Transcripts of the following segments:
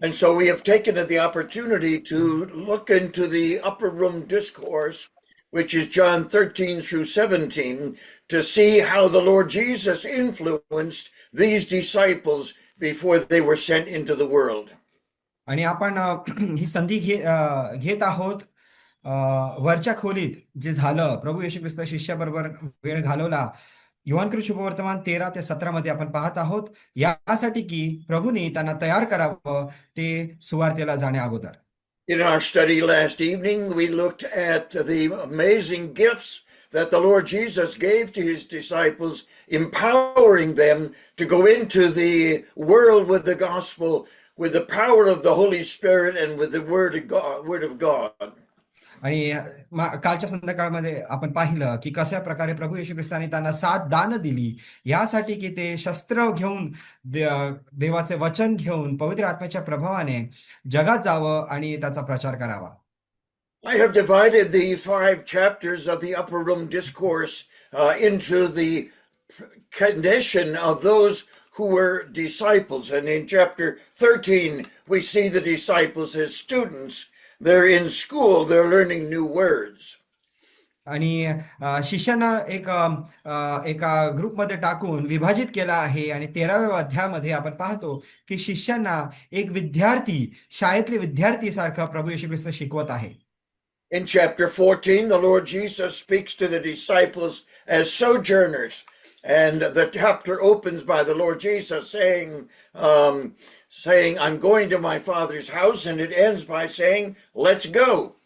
And so we have taken the opportunity to look into the upper room discourse, which is John 13 through 17, to see how the Lord Jesus influenced these disciples before they were sent into the world. आणि आपण ही संधी घेत आहोत वरच्या खोलीत जे झालं प्रभू येशू ख्रिस्त शिष्याबरोबर वेळ घालवला योहान शुभवर्तमान 13 ते 17 मध्ये आपण पाहत आहोत यासाठी की प्रभूने त्यांना तयार करावं ते सुवार्तेला जाण्या अगोदर. In our study last evening, we looked at the amazing gifts that the Lord Jesus gave to his disciples, empowering them to go into the world with the gospel, with the power of the Holy Spirit and with the word of God. आणि कालच्या संध्याकाळमध्ये आपण पाहिलं की कशा प्रकारे प्रभू येशू ख्रिस्ताने त्यांना 7 दान दिली यासाठी की ते शस्त्र घेऊन देवाचे वचन घेऊन पवित्र आत्म्याच्या प्रभावाने जगात जावं आणि त्याचा प्रचार करावा. I have divided the 5 chapters of the upper room discourse into the condition of those who were disciples. And in chapter 13, we see the disciples as students. They're in school, they're learning new words. आणि शिष्यांना एका ग्रुपमध्ये टाकून विभाजित केला आहे आणि 13व्या अध्यायामध्ये आपण पाहतो की शिष्यांना एक विद्यार्थी शाळेतले विद्यार्थी सारखा प्रभू येशू ख्रिस्त शिकवत आहे. In chapter 14, the Lord Jesus speaks to the disciples as sojourners. And the chapter opens by the Lord Jesus saying, I'm going to my Father's house, and it ends by saying, let's go.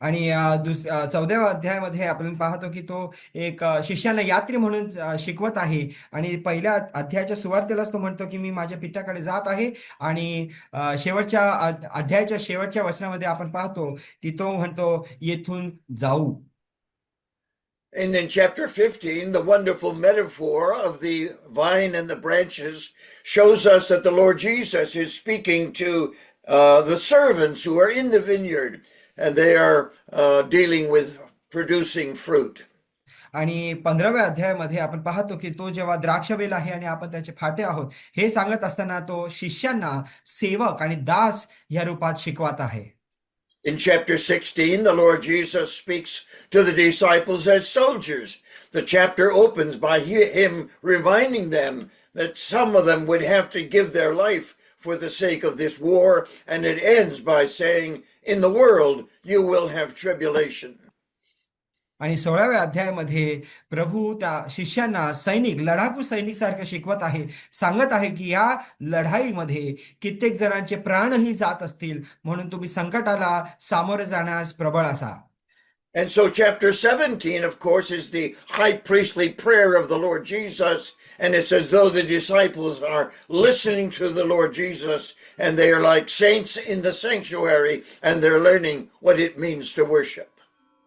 आणि 14व्या अध्यायामध्ये आपण पाहतो की तो एक शिष्यांना यात्री म्हणून शिकवत आहे आणि पहिल्या अध्यायाच्या सुरुवातीलाच तो म्हणतो की मी माझ्या पित्याकडे जात आहे आणि शेवटच्या अध्यायाच्या शेवटच्या वचनामध्ये आपण पाहतो की तो म्हणतो येथून जाऊ. And in chapter 15, the wonderful metaphor of the vine and the branches shows us that the Lord Jesus is speaking to the servants who are in the vineyard, and they are dealing with producing fruit. आणि 15व्या अध्यायामध्ये आपण पाहतो की तो जेव्हा द्राक्षवेल आहे आणि आपण त्याचे फाटे आहोत हे सांगत असताना तो शिष्यांना सेवक आणि दास या रूपात शिकवत आहे. In chapter 16, the Lord Jesus speaks to the disciples as soldiers. The chapter opens by him reminding them that some of them would have to give their life for the sake of this war, and it ends by saying, in the world you will have tribulation. आणि 16व्या अध्यायामध्ये प्रभू त्या शिष्यांना सैनिक लढाकू सैनिक सारखं शिकवत आहे सांगत आहे की या लढाईमध्ये कित्येक जणांचे प्राणही जात असतील म्हणून तुम्ही संकटाला सामोरे जाण्यास प्रबळ असा. And so chapter 17, of course, is the high priestly prayer of the Lord Jesus, and it's as though the disciples are listening to the Lord Jesus, and they are like saints in the sanctuary, and they're learning what it means to worship.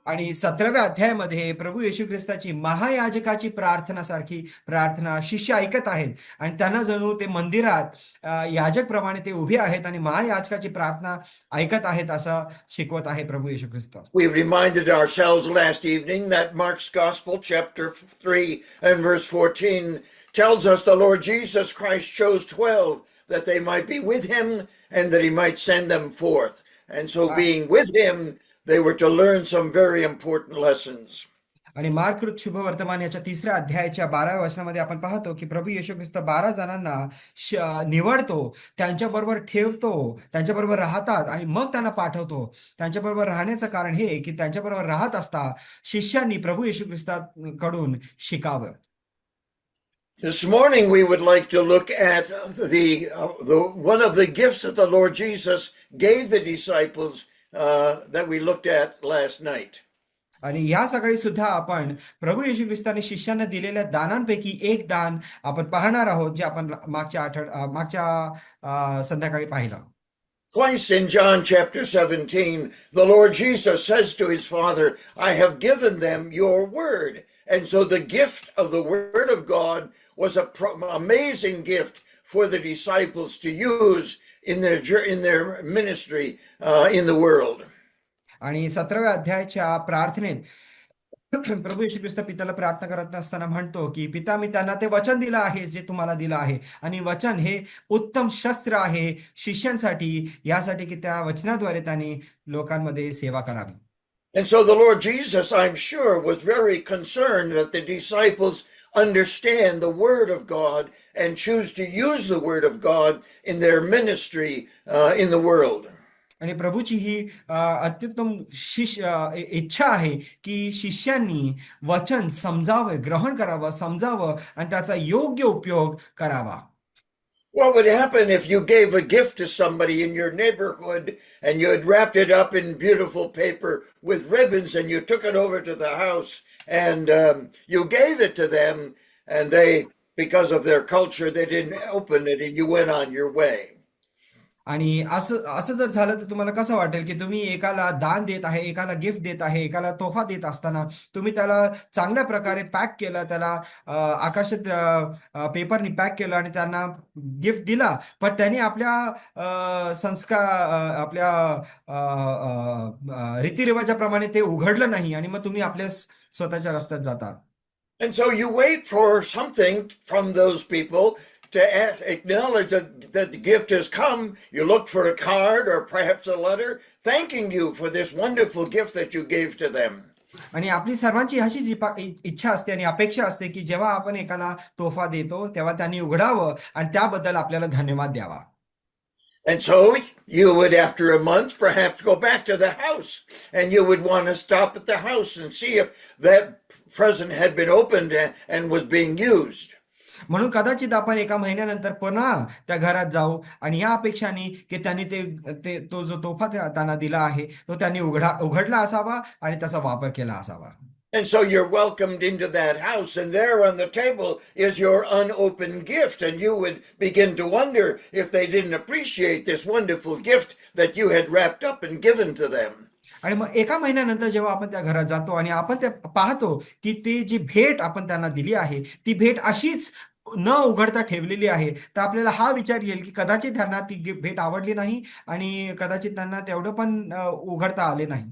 आणि 17व्या अध्यायामध्ये प्रभू येशू ख्रिस्ताची महायाजकाची प्रार्थना सारखी प्रार्थना शिष्य ऐकत आहेत आणि त्यांना जणू ते मंदिरात याजक प्रमाणे ते उभे आहेत आणि महायाजकाची प्रार्थना ऐकत आहेत असं शिकवत आहे प्रभू येशू ख्रिस्त. We reminded ourselves last evening that Mark's Gospel, chapter 3 and verse 14, tells us the Lord Jesus Christ chose 12 that they might be with him and that he might send them forth. And so being with him, they were to learn some very important lessons. आणि mark शुभवर्तमान याच्या 3ऱ्या अध्यायाच्या 12व्या वचनामध्ये आपण पाहतो की प्रभू येशू ख्रिस्त 12 जणांना निवडतो त्यांच्याबरोबर ठेवतो त्यांच्याबरोबर राहतात आणि मग त्यांना पाठवतो. त्यांच्याबरोबर राहण्याचं कारण हे की त्यांच्याबरोबर राहत असता शिष्यांनी प्रभू येशू ख्रिस्ताकडून शिकावं. This morning we would like to look at the one of the gifts that the Lord Jesus gave the disciples that we looked at last night. आणि या सकाळी सुद्धा आपण प्रभू येशू ख्रिस्ताने शिष्यांना दिलेल्या दानांपैकी एक दान आपण पाहणार आहोत जे आपण मागच्या संध्याकाळी पाहिलं. Twice in John chapter 17, the Lord Jesus says to his Father, I have given them your word. And so the gift of the word of God was an amazing gift for the disciples to use in their ministry in the world. आणि 17व्या अध्यायाच्या प्रार्थनेत प्रभू येशू ख्रिस्त पित्याला प्रार्थना करत असताना म्हणतो की पिता मी त्यांना ते वचन दिलं आहे जे तुम्हाला दिलं आहे आणि वचन हे उत्तम शस्त्र आहे शिष्यांसाठी यासाठी की त्या वचनाद्वारे त्यांनी लोकांमध्ये सेवा करावी. And so the Lord Jesus, I'm sure, was very concerned that the disciples understand the Word of God and choose to use the Word of God in their ministry in the world. आणि प्रभूची ही अत्युत्तम इच्छा आहे की शिष्यांनी वचन समजावं, ग्रहण करावं, समजावं आणि त्याचा योग्य उपयोग करावा. What would happen if you gave a gift to somebody in your neighborhood and you had wrapped it up in beautiful paper with ribbons and you took it over to the house and you gave it to them and they, because of their culture, they didn't open it and you went on your way? आणि असं असं जर झालं तर तुम्हाला कसं वाटेल की तुम्ही एकाला दान देत आहे, एकाला गिफ्ट देत आहे, एकाला तोफा देत असताना तुम्ही त्याला चांगल्या प्रकारे पॅक केलं, त्याला आकर्षित पेपरनी पॅक केलं आणि त्यांना गिफ्ट दिला, पण त्यांनी आपल्या आपल्या रीतिरिवाजाप्रमाणे ते उघडलं नाही आणि मग तुम्ही आपल्या स्वतःच्या रस्त्यात जाता. And so you wait for something from those people to acknowledge that the gift has come. You look for a card or perhaps a letter thanking you for this wonderful gift that you gave to them. आणि आपली सर्वांची अशीच इच्छा असते आणि अपेक्षा असते की जेव्हा आपण एकाला तोफा देतो तेव्हा त्यांनी उघडावं आणि त्याबद्दल आपल्याला धन्यवाद द्यावा. And so you would, after a month, perhaps go back to the house and you would want to stop at the house and see if that present had been opened and was being used. म्हणून कदाचित आपण एका महिन्यानंतर पुन्हा त्या घरात जाऊ आणि या अपेक्षाने की त्यांनी तो जो तोफा त्यांना दिला आहे तो त्यांनी उघडला असावा आणि त्याचा वापर केला असावा. And so you're welcomed into that house, and there on the table is your unopened gift, and you would begin to wonder if they didn't appreciate this wonderful gift that you had wrapped up and given to them. आणि मग एका महिन्यानंतर जेव्हा आपण त्या घरात जातो आणि आपण ते पाहतो की ती जी भेट आपण त्यांना दिली आहे ती भेट अशीच न उघडता ठेवलेली आहे, तर आपल्याला हा विचार येईल की कदाचित त्यांना ती भेट आवडली नाही आणि कदाचित त्यांना तेवढं पण उघडता आले नाही.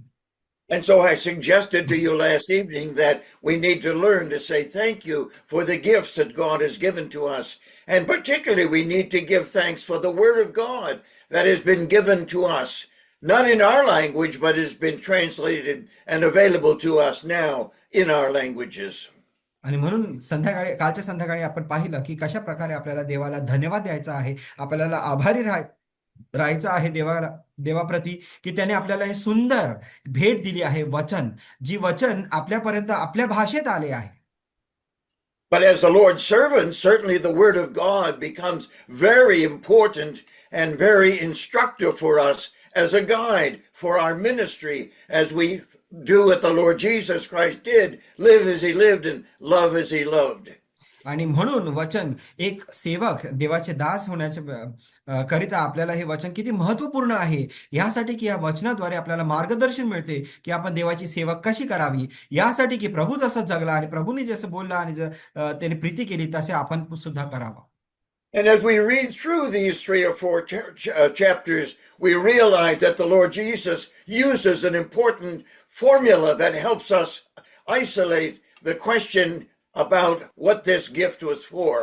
And so I suggested to you last evening that we need to learn to say thank you for the gifts that God has given to us. And particularly, we need to give thanks for the Word of God that has been given to us, not in our language, but has been translated and available to us now in our languages. आणि म्हणून कालच्या संध्याकाळी आपण पाहिलं की कशा प्रकारे आपल्याला देवाला धन्यवाद द्यायचा आहे, आपल्याला आभारी राहायचं आहे देवाप्रती की त्याने आपल्याला हे सुंदर भेट दिली आहे, वचन, जी वचन आपल्यापर्यंत आपल्या भाषेत आले आहे. But as the Lord's servants, certainly the Word of God becomes very important and very instructive for us as a guide for our ministry as we do what the Lord Jesus Christ did, live as he lived and love as he loved. आणि म्हणून वचन एक सेवक, देवाचे दास होण्याच्या करिता आपल्याला हे वचन किती महत्वपूर्ण आहे यासाठी की या वचनाद्वारे आपल्याला मार्गदर्शन मिळते की आपण देवाची सेवा कशी करावी, यासाठी की प्रभू जसं जगला आणि प्रभूने जसं बोलला आणि त्याने प्रीती केली तसे आपण सुद्धा करावं. And as we read through these 3 or 4 chapters, we realize that the Lord Jesus uses an important formula that helps us isolate the question about what this gift was for.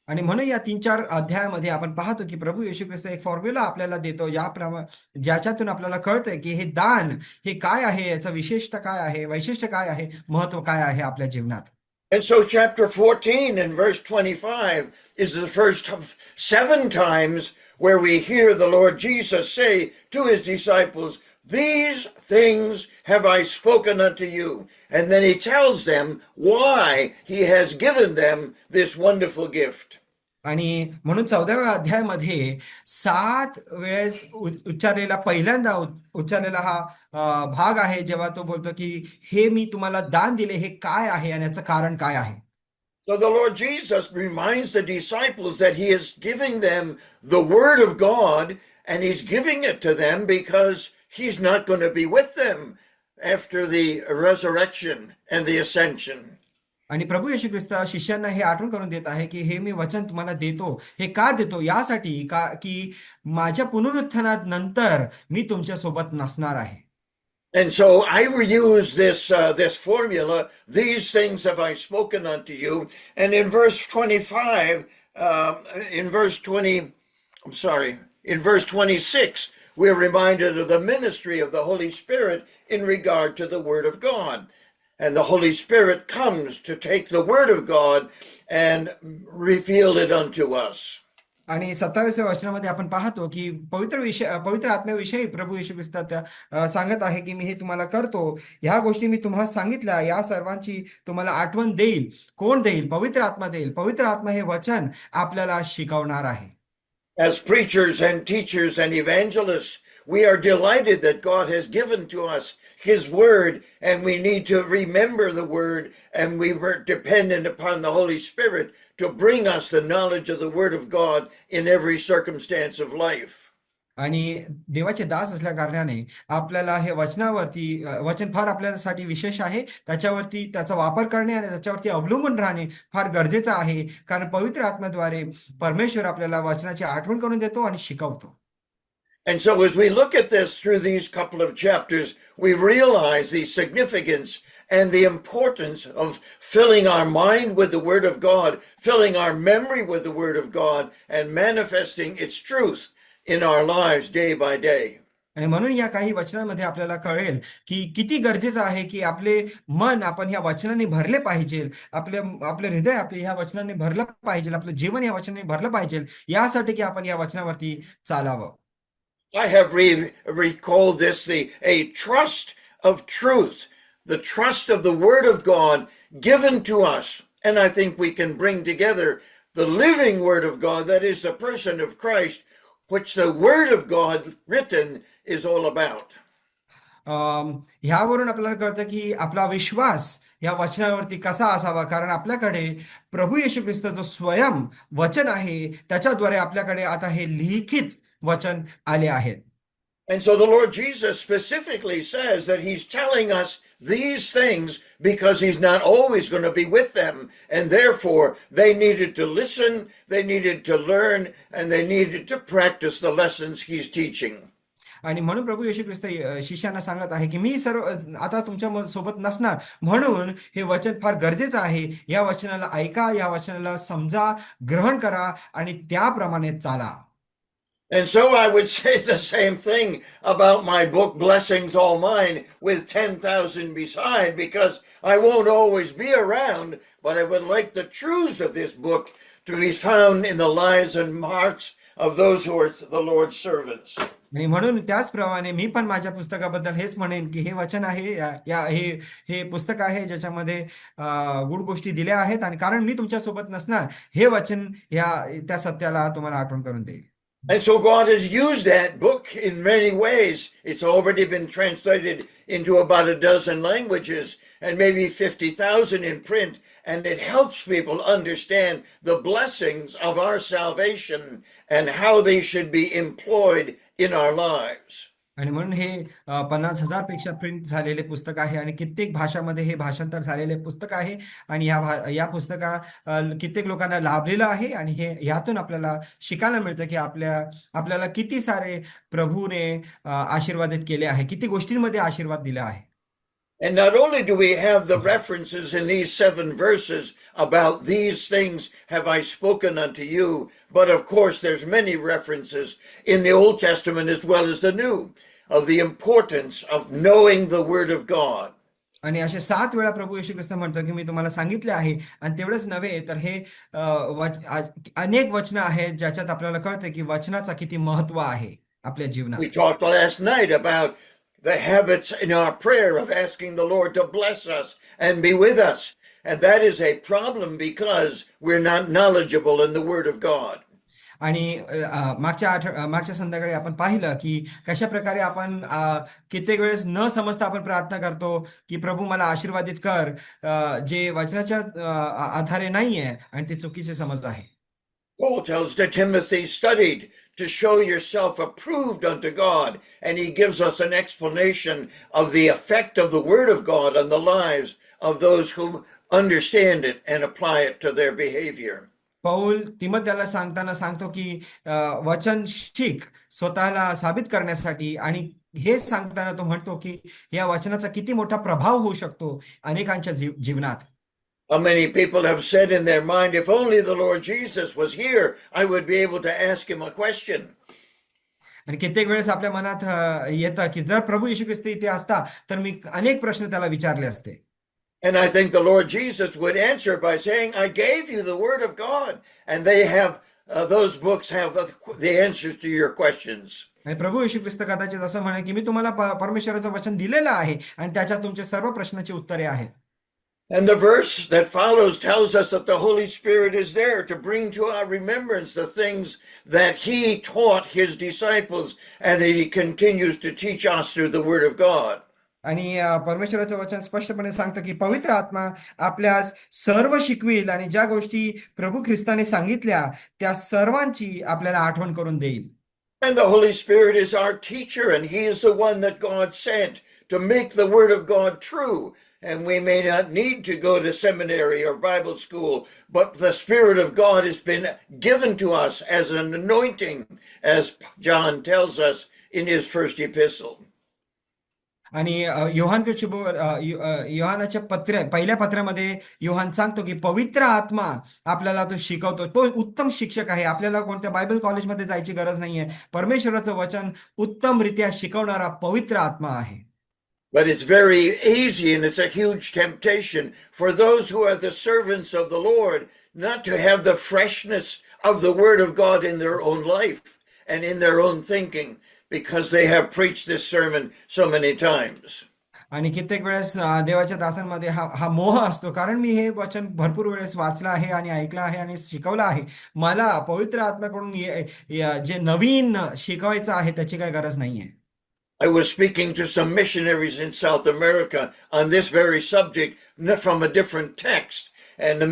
आणि म्हणून या 3-4 अध्यायामध्ये आपण पाहतो की प्रभू येशू ख्रिस्त एक फॉर्म्युला आपल्याला देतो ज्याच्यातून आपल्याला कळतंय की हे दान हे काय आहे, याचं विशेषता काय आहे, वैशिष्ट्य काय आहे, महत्व काय आहे आपल्या जीवनात. And so chapter 14 and verse 25 is the first of 7 times where we hear the Lord Jesus say to his disciples, "These things have I spoken unto you." And then he tells them why he has given them this wonderful gift. आणि म्हणून 14व्या अध्यायामध्ये 7 वेळेस पहिल्यांदा उच्चारलेला हा भाग आहे जेव्हा तो बोलतो की हे मी तुम्हाला दान दिले, हे काय आहे आणि याचं कारण काय आहे. So the Lord Jesus reminds the disciples that he is giving them the Word of God, and he's giving it to them because he's not going to be with them after the resurrection and the ascension. आणि प्रभू येशू ख्रिस्त शिष्यांना हे आठवण करून देत आहे की हे मी वचन तुम्हाला देतो, हे का देतो, यासाठी की माझ्या पुनरुत्थानात नंतर मी तुमच्या सोबत नसणार आहे. And so I use this formula. These things have I spoken unto you. And in verse 25, in verse 20, I'm sorry, in verse 26, we're reminded of the ministry of the Holy Spirit in regard to the Word of God. And the Holy Spirit comes to take the Word of God and reveal it unto us. आणि 27व्या वचनामध्ये आपण पाहतो की पवित्र आत्म्याविषयी प्रभू येशू ख्रिस्त सांगत आहे की मी हे तुम्हाला करतो, ह्या गोष्टी मी तुम्हाला सांगितल्या, या सर्वांची तुम्हाला आठवण देईल. कोण देईल? पवित्र आत्मा देईल. पवित्र आत्मा हे वचन आपल्याला शिकवणार आहे. As preachers and teachers and evangelists, we are delighted that God has given to us His Word, and we need to remember the Word, and we were dependent upon the Holy Spirit to bring us the knowledge of the Word of God in every circumstance of life. आणि देवाचे दास असल्या कारणाने आपल्याला हे वचन फार आपल्यासाठी विशेष आहे. त्याच्यावरती त्याचा वापर करणे आणि त्याच्यावरती अवलंबून राहणे फार गरजेचं आहे, कारण पवित्र आत्म्याद्वारे परमेश्वर आपल्याला वचनाची आठवण करून देतो आणि शिकवतो. And so as we look at this through these couple of chapters, we realize the significance and the importance of filling our mind with the Word of God, filling our memory with the Word of God, and manifesting its truth in our lives day by day. आणि म्हणून या काही वचनांमध्ये आपल्याला कळेल की किती गरजेचं आहे की आपले मन आपण ह्या वचनाने भरले पाहिजे, आपले हृदय आपले ह्या वचनाने भरलं पाहिजे, आपलं जीवन या वचनाने भरलं पाहिजे, यासाठी की आपण या वचनावरती चालावं. I have recalled this a trust of truth, the trust of the Word of God given to us. And I think we can bring together the living Word of God, that is the person of Christ, which the Word of God written is all about. ह्यावरून आपल्याला कळतं की आपला विश्वास या वचनावरती कसा असावा, कारण आपल्याकडे प्रभू येशू ख्रिस्त जो स्वयं वचन आहे, त्याच्याद्वारे आपल्याकडे आता हे लिखित वचन आले आहेत. And so the Lord Jesus specifically says that He's telling us these things because He's not always going to be with them, and therefore they needed to listen, they needed to learn, and they needed to practice the lessons He's teaching. आणि म्हणून प्रभू येशू ख्रिस्त शिष्यांना सांगत आहे की मी आता तुमच्या सोबत नसणार, म्हणून हे वचन फार गरजेचं आहे. या वचनाला ऐका, या वचनाला समजा, ग्रहण करा आणि त्याप्रमाणे चाला. And so I would say the same thing about my book, Blessings All Mine, with 10,000 beside, because I won't always be around, but I would like the truths of this book to be found in the lives and hearts of those who are the Lord's servants. आणि म्हणून त्याचप्रमाणे मी पण माझ्या पुस्तकाबद्दल हेच म्हणेन की हे वचन आहे, हे पुस्तक आहे ज्याच्यामध्ये गुड गोष्टी दिल्या आहेत, आणि कारण मी तुमच्या सोबत नसणार, हे वचन त्या सत्याला तुम्हाला आठवण करून देईल. And so God has used that book in many ways. It's already been translated into about a dozen languages and maybe 50,000 in print. And it helps people understand the blessings of our salvation and how they should be employed in our lives. आणि म्हणून हे 50,000 पेक्षा print झालेले पुस्तक आहे आणि कित्येक भाषामध्ये हे भाषांतर झालेले पुस्तक आहे. आणि या पुस्तका कित्येक लोकांना लाभलेलं आहे. आणि हे यातून आपल्याला शिकायला मिळतं की आपल्याला किती सारे प्रभूने आशीर्वादित केले आहे, किती गोष्टींमध्ये आशीर्वाद दिला आहे. And not only do we have the references in these 7 verses about these things have I spoken unto you, but of course there's many references in the Old Testament as well as the New of the importance of knowing the Word of God. आणि असे 7 वेळा प्रभू येशू ख्रिस्त म्हणतो की मी तुम्हाला सांगितले आहे. आणि तेवढंच नव्हे तर हे अनेक वचनं आहेत ज्याच्यात आपल्याला कळतं की वचनाचा किती महत्व आहे आपल्या जीवनात. We talked last night about the habits in our prayer of asking the Lord to bless us and be with us. And that is a problem because we're not knowledgeable in the Word of God. आणि मागच्या संध्याकाळी आपण पाहिलं की कशा प्रकारे आपण कित्येक वेळेस न समजता आपण प्रार्थना करतो की प्रभू मला आशीर्वादित कर, जे वचनाच्या आधारे नाहीये, आणि ते चुकीचे समज आहे. Paul tells to Timothy, studied to show yourself approved unto God, and he gives us an explanation of the effect of the Word of God on the lives of those who understand it and apply it to their behavior. Paul तिमोथेला सांगताना सांगतो की वचन शिक स्वतःला साबित करण्यासाठी, आणि हे सांगताना तो म्हणतो की या वचनाचा किती मोठा प्रभाव होऊ शकतो अनेकांच्या जीवनात. How many people have said in their mind, if only the Lord Jesus was here, I would be able to ask him a question. आणि कित्येक वेळेस आपल्या मनात येतं की जर प्रभू येशू ख्रिस्त इथे असता तर मी अनेक प्रश्न त्याला विचारले असते. And I think the Lord Jesus would answer by saying, I gave you the Word of God, and they have, those books have the answers to your questions. आणि प्रभू येशू ख्रिस्त कदाचित असं म्हणे की मी तुम्हाला परमेश्वराचं वचन दिलेलं आहे आणि त्याच्यात तुमचे सर्व प्रश्नाची उत्तरे आहेत. And the verse that follows tells us that the Holy Spirit is there to bring to our remembrance the things that he taught his disciples and that he continues to teach us through the Word of God. आणि परमेश्वराचं वचन स्पष्टपणे सांगतं की पवित्र आत्मा आपल्यास सर्व शिकविल आणि ज्या गोष्टी प्रभू ख्रिस्ताने सांगितल्या त्या सर्वांची आपल्याला आठवण करून देईल. And the Holy Spirit is our teacher, and he is the one that God sent to make the Word of God true. And we may not need to go to seminary or Bible school, but the Spirit of God has been given to us as an anointing, as John tells us in his first epistle. आणि योहानाच्या पहिल्या पत्रामध्ये योहान सांगतो की पवित्र आत्मा आपल्याला तो शिकवतो. तो उत्तम शिक्षक आहे. आपल्याला कोणत्या बायबल कॉलेजमध्ये जायची गरज नाहीये. परमेश्वराचं वचन उत्तमरित्या शिकवणारा पवित्र आत्मा आहे. But it's very easy and it's a huge temptation for those who are the servants of the Lord not to have the freshness of the Word of God in their own life and in their own thinking, because they have preached this sermon so many times. आणि कित्येक वेळेस देवाच्या दासांमध्ये हा मोह असतो, कारण मी हे वचन भरपूर वेळेस वाचलं आहे आणि ऐकलं आहे आणि शिकवलं आहे. मला पवित्र आत्म्याकडून जे नवीन शिकवायचं आहे त्याची काही गरज नाहीये. I was speaking to some missionaries in South America on this very subject from a different text. And the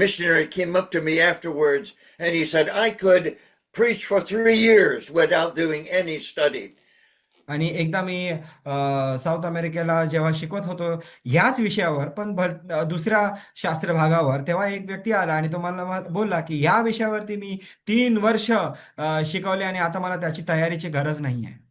missionary came up to me afterwards and he said, I could preach for 3 years without doing any study. आणि एकदा मी south अमेरिकेला जेव्हा शिकवत होतो याच विषयावर, पण दुसऱ्या शास्त्र भागावर, तेव्हा एक व्यक्ती आला आणि तो मला बोलला की या विषयावरती मी 3 वर्ष शिकवले आणि आता मला त्याची तयारीची गरज नाहीये.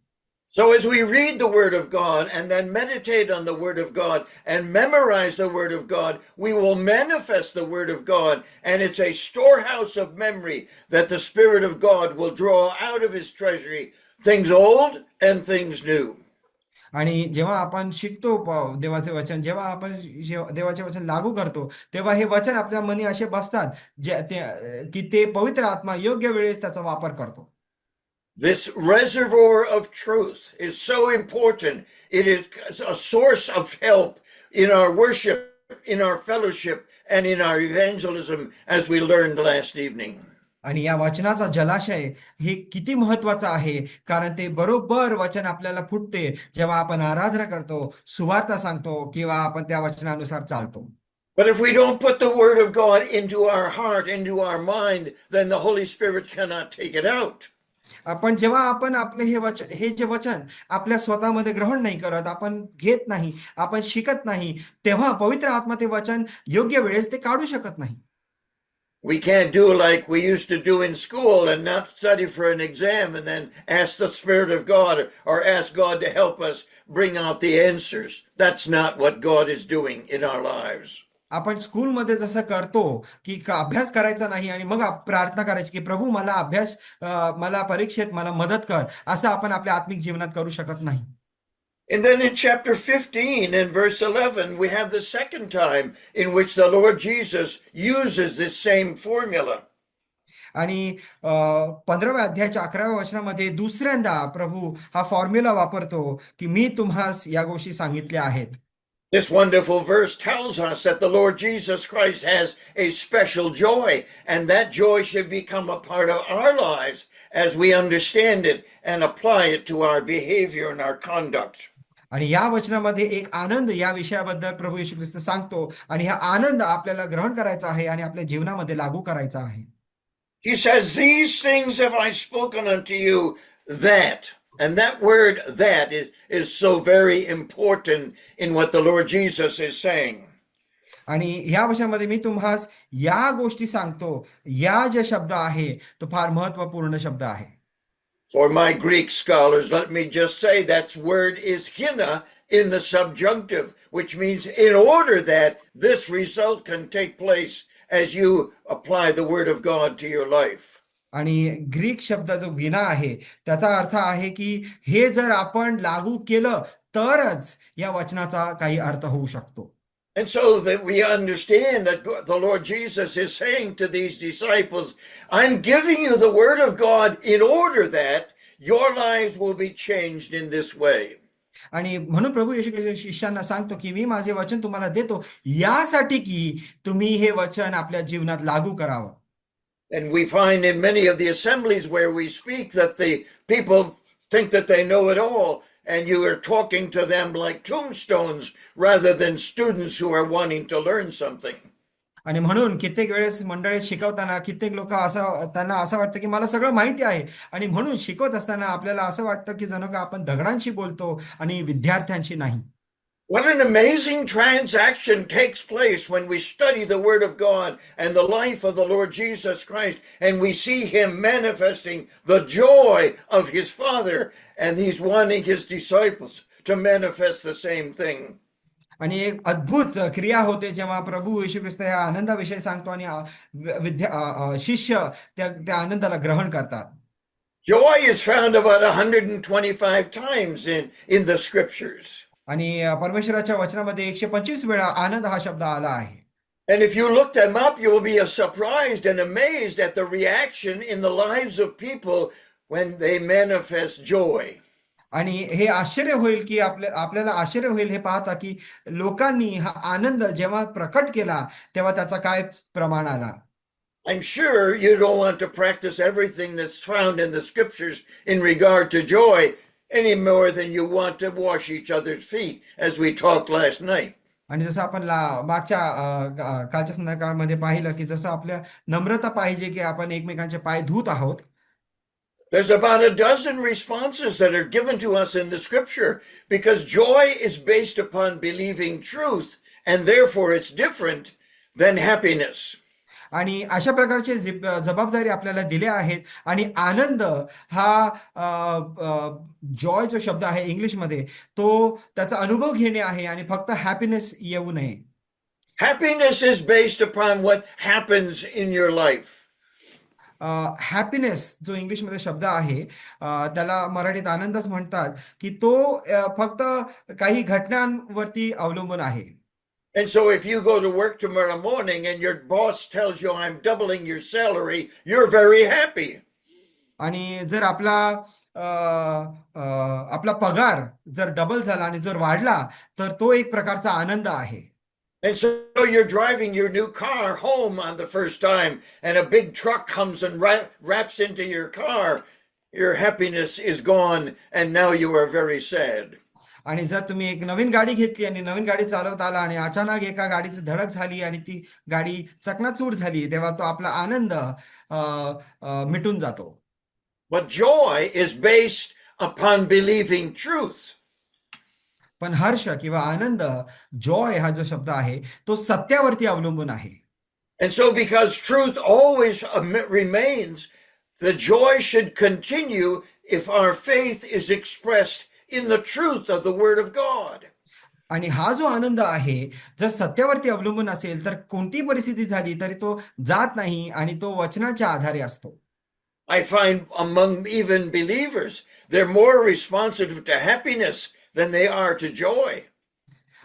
So as we read the Word of God and then meditate on the Word of God and memorize the Word of God, we will manifest the Word of God, and it's a storehouse of memory that the Spirit of God will draw out of his treasury, things old and things new. आणि जेव्हा आपण शिकतो देवाचे वचन, जेव्हा आपण देवाचे वचन लागू करतो, तेव्हा हे वचन आपल्या मनी असे बसतात की ते पवित्र आत्मा योग्य वेळेस त्याचा वापर करतो. This reservoir of truth is so important. It is a source of help in our worship, in our fellowship, and in our evangelism, as we learned last evening. आणि या वचनाचा जलाशय हे किती महत्वाचं आहे, कारण ते बरोबर वचन आपल्याला फुटते जेव्हा आपण आराधना करतो, सुवार्ता सांगतो किंवा आपण त्या वचनानुसार चालतो. But if we don't put the Word of God into our heart, into our mind, then the Holy Spirit cannot take it out. आपण जेव्हा आपण आपले हे जे वचन आपल्या स्वतःमध्ये ग्रहण नाही करत, आपण घेत नाही, आपण शिकत नाही, तेव्हा पवित्र आत्मा ते वचन योग्य वेळेस ते काढू शकत नाही. We can't do like we used to do in school and not study for an exam and then ask the Spirit of God or ask God to help us bring out the answers. That's not what God is doing in our lives. आपण स्कूलमध्ये जसं करतो की अभ्यास करायचा नाही आणि मग प्रार्थना करायची की प्रभू मला परीक्षेत मला मदत कर, असं आपण आपल्या आत्मिक जीवनात करू शकत नाही. And then in chapter 15 and verse 11, we have the second time in which the Lord Jesus uses this same formula. आणि 15व्या अध्यायाच्या 11व्या वचनामध्ये दुसऱ्यांदा प्रभू हा फॉर्म्युला वापरतो की मी तुम्हास या गोष्टी सांगितल्या आहेत. This wonderful verse tells us that the Lord Jesus Christ has a special joy, and that joy should become a part of our lives as we understand it and apply it to our behavior and our conduct. आणि या वचनामध्ये एक आनंद या विषयाबद्दल प्रभू येशू ख्रिस्त सांगतो आणि हा आनंद आपल्याला ग्रहण करायचा आहे आणि आपल्या जीवनामध्ये लागू करायचा आहे. He says, these things have I spoken unto you, that. And that word, that, is so very important in what the Lord Jesus is saying. आणि ह्या वचनामध्ये मी तुम्हास या गोष्टी सांगतो. या जे शब्द आहे तो फार महत्वपूर्ण शब्द आहे. For my Greek scholars, let me just say that word is hina in the subjunctive, which means in order that this result can take place as you apply the word of God to your life. आणि Greek शब्द जो गिना आहे त्याचा अर्थ आहे की हे जर आपण लागू केलं तरच या वचनाचा काही अर्थ होऊ शकतो. And so that we understand that the Lord Jesus is saying to these disciples, I'm giving you the word of God in order that your lives will be changed in this way. आणि म्हणून प्रभू येशू ख्रिस्त शिष्यांना सांगतो की मी माझे वचन तुम्हाला देतो यासाठी की तुम्ही हे वचन आपल्या जीवनात लागू करावं. And we find in many of the assemblies where we speak that the people think that they know it all, and you are talking to them like tombstones rather than students who are wanting to learn something. आणि म्हणून कित्येक वेळेस मंडळीत शिकवताना कित्येक लोक त्यांना असं वाटतं की मला सगळं माहिती आहे, आणि म्हणून शिकवत असताना आपल्याला असं वाटतं की जणू का आपण दगडांशी बोलतो आणि विद्यार्थ्यांशी नाही. What an amazing transaction takes place when we study the Word of God and the life of the Lord Jesus Christ, and we see Him manifesting the joy of His Father, and He's wanting His disciples to manifest the same thing. आणि एक अद्भुत क्रिया होते जेव्हा प्रभू येशू ख्रिस्त या आनंदाविषयी सांगतो आणि शिष्य त्या आनंदाला ग्रहण करतात. Joy is found about 125 times in the scriptures. आणि परमेश्वराच्या वचनामध्ये 125 वेळा आनंद हा शब्द आला आहे. And if you look them up, you will be surprised and amazed at the reaction in the lives of people when they manifest joy. आणि हे आश्चर्य होईल की आपल्याला आश्चर्य होईल हे पाहता की लोकांनी हा आनंद जेव्हा प्रकट केला तेव्हा त्याचा काय प्रमाण आला. I'm sure you don't want to practice everything that's found in the scriptures in regard to joy any more than you want to wash each other's feet, as we talked last night. आणि जसं आपण मागच्या कालच्या संध्याकाळमध्ये पाहिलं की जसं आपल्या नम्रता पाहिजे की आपण एकमेकांचे पाय धुत आहोत. There's about a dozen responses that are given to us in the scripture because joy is based upon believing truth, and therefore it's different than happiness. आणि अशा प्रकारचे जबाबदारी आपल्याला दिल्या आहेत. आणि आनंद हा जॉय जो शब्द आहे इंग्लिशमध्ये तो त्याचा अनुभव घेणे आहे आणि फक्त हॅपीनेस येऊ नये. Happiness is based upon what happens in your life. Happiness जो इंग्लिशमध्ये शब्द आहे त्याला मराठीत आनंदच म्हणतात की तो फक्त काही घटनांवरती अवलंबून आहे. And so if you go to work tomorrow morning and your boss tells you I'm doubling your salary, you're very happy. आणि जर आपला पगार जर डबल झाला आणि जर वाढला तर तो एक प्रकारचा आनंद आहे. And so you're driving your new car home on the first time, and a big truck comes and wraps into your car. Your happiness is gone, and now you are very sad. आणि जर तुम्ही एक नवीन गाडी घेतली आणि नवीन गाडी चालवत आला आणि अचानक एका गाडीची धडक झाली आणि ती गाडी चकनाचूर झाली तेव्हा तो आपला आनंद मिटून जातो. But joy is based upon believing truth. पण हर्ष किंवा आनंद जॉय हा जो शब्द आहे तो सत्यावरती अवलंबून आहे. And so because truth always remains, the joy should continue if our faith is expressed in the truth of the Word of God. आणि हा जो आनंद आहे जर सत्यावरती अवलंबून असेल तर कोणती परिस्थिती झाली तरी तो जात नाही आणि तो वचनाच्या आधारे असतो. I find among even believers, they're more responsive to happiness than they are to joy.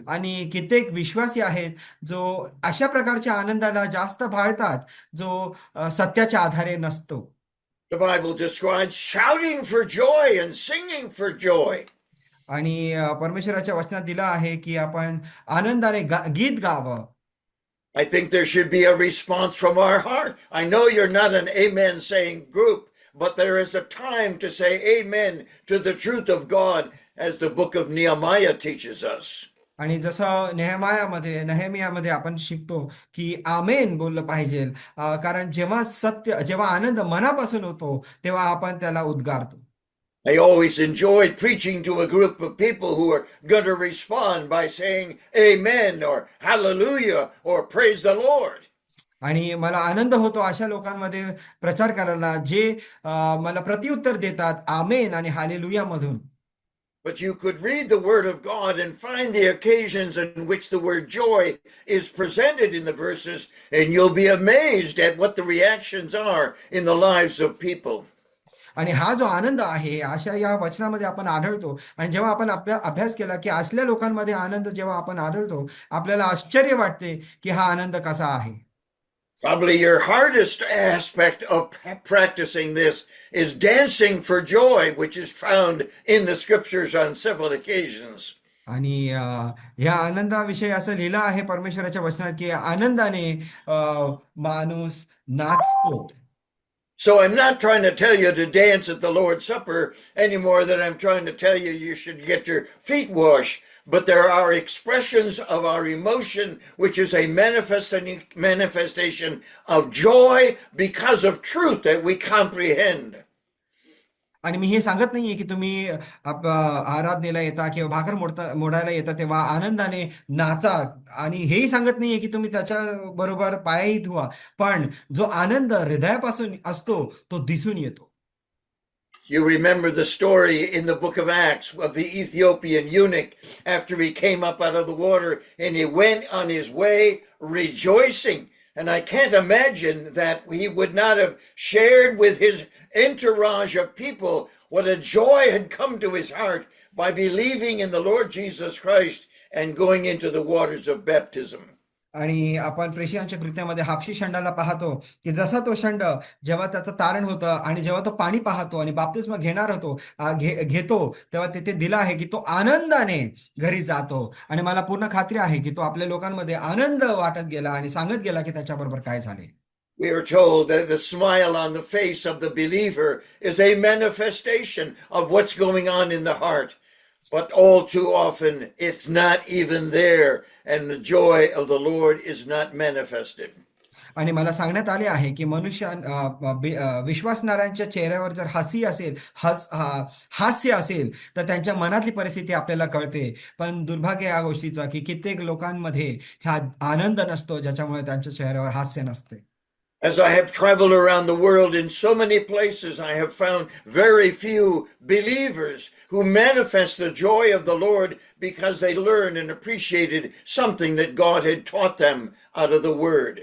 आणि कित्येक विश्वासी आहेत जो अशा प्रकारच्या आनंदाला जास्त भाळतात जो सत्याच्या आधारे नसतो. The Bible describes shouting for joy and singing for joy. आणि परमेश्वराच्या वचनात दिलं आहे की आपण आनंदाने गीत गावं. I think there should be a response from our heart. I know you're not an amen saying group, but there is a time to say amen to the truth of God, as the book of Nehemiah teaches us. आणि जसं नेहमियामध्ये आपण शिकतो की आमेन बोललं पाहिजे, कारण जेव्हा आनंद मनापासून होतो तेव्हा आपण त्याला उद्गारतो. I always enjoyed preaching to a group of people who are going to respond by saying amen or hallelujah or praise the Lord. आणि मला आनंद होतो अशा लोकांमध्ये प्रचार करायला जे मला प्रत्युत्तर देतात आमेन आणि हालेलुया मधून. But you could read the Word of God and find the occasions in which the word joy is presented in the verses, and you'll be amazed at what the reactions are in the lives of people. आणि हा जो आनंद आहे अशा या वचनामध्ये आपण आढळतो. आणि जेव्हा आपण अभ्यास केला की असल्या लोकांमध्ये आनंद जेव्हा आपण आढळतो आपल्याला आश्चर्य वाटते की हा आनंद कसा आहे. Probably your hardest aspect of practicing this is dancing for joy, which is found in the scriptures on several occasions. आणि ह्या आनंदाविषयी असं लिहिलं आहे परमेश्वराच्या वचनात की आनंदाने माणूस नाचतो. So I'm not trying to tell you to dance at the Lord's Supper any more than I'm trying to tell you you should get your feet washed. But there are expressions of our emotion, which is a manifestation of joy because of truth that we comprehend. आणि मी हे सांगत नाहीये की तुम्ही आराधनेला येता किंवा भाकर मोडायला येता तेव्हा आनंदाने नाचा. आणि हेही सांगत नाहीये की तुम्ही त्याच्या बरोबर पायही धुवा. पण जो आनंद हृदयापासून असतो तो दिसून येतो. You remember the story in the book of Acts of the Ethiopian eunuch after he came up out of the water and he went on his way rejoicing. And I can't imagine that he would not have shared with his entourage of people what a joy had come to his heart by believing in the Lord Jesus Christ and going into the waters of baptism. आणि आपण प्रेषितांच्या कृत्यामध्ये हापशी षंडाला पाहतो की जसा तो षंड जेव्हा त्याचं तारण होतं आणि जेव्हा तो पाणी पाहतो आणि बाप्तिस्मा घेतो तेव्हा तिथे दिला आहे की तो आनंदाने घरी जातो. आणि मला पूर्ण खात्री आहे की तो आपल्या लोकांमध्ये आनंद वाटत गेला आणि सांगत गेला की त्याच्याबरोबर काय झाले. We are told that the smile on the face of the believer is a manifestation of what's going on in the heart. But all too often, it's not even there, and the joy of the Lord is not manifested. आणि मला सांगण्यात आले आहे की विश्वासणाऱ्यांच्या चेहऱ्यावर जर हास्य असेल तर त्यांच्या मनातली परिस्थिती आपल्याला कळते. पण दुर्भाग्य या गोष्टीचं की कित्येक लोकांमध्ये हा आनंद नसतो ज्याच्यामुळे त्यांच्या चेहऱ्यावर हास्य नसते. As I have traveled around the world in so many places, I have found very few believers who manifest the joy of the Lord because they learned and appreciated something that God had taught them out of the Word.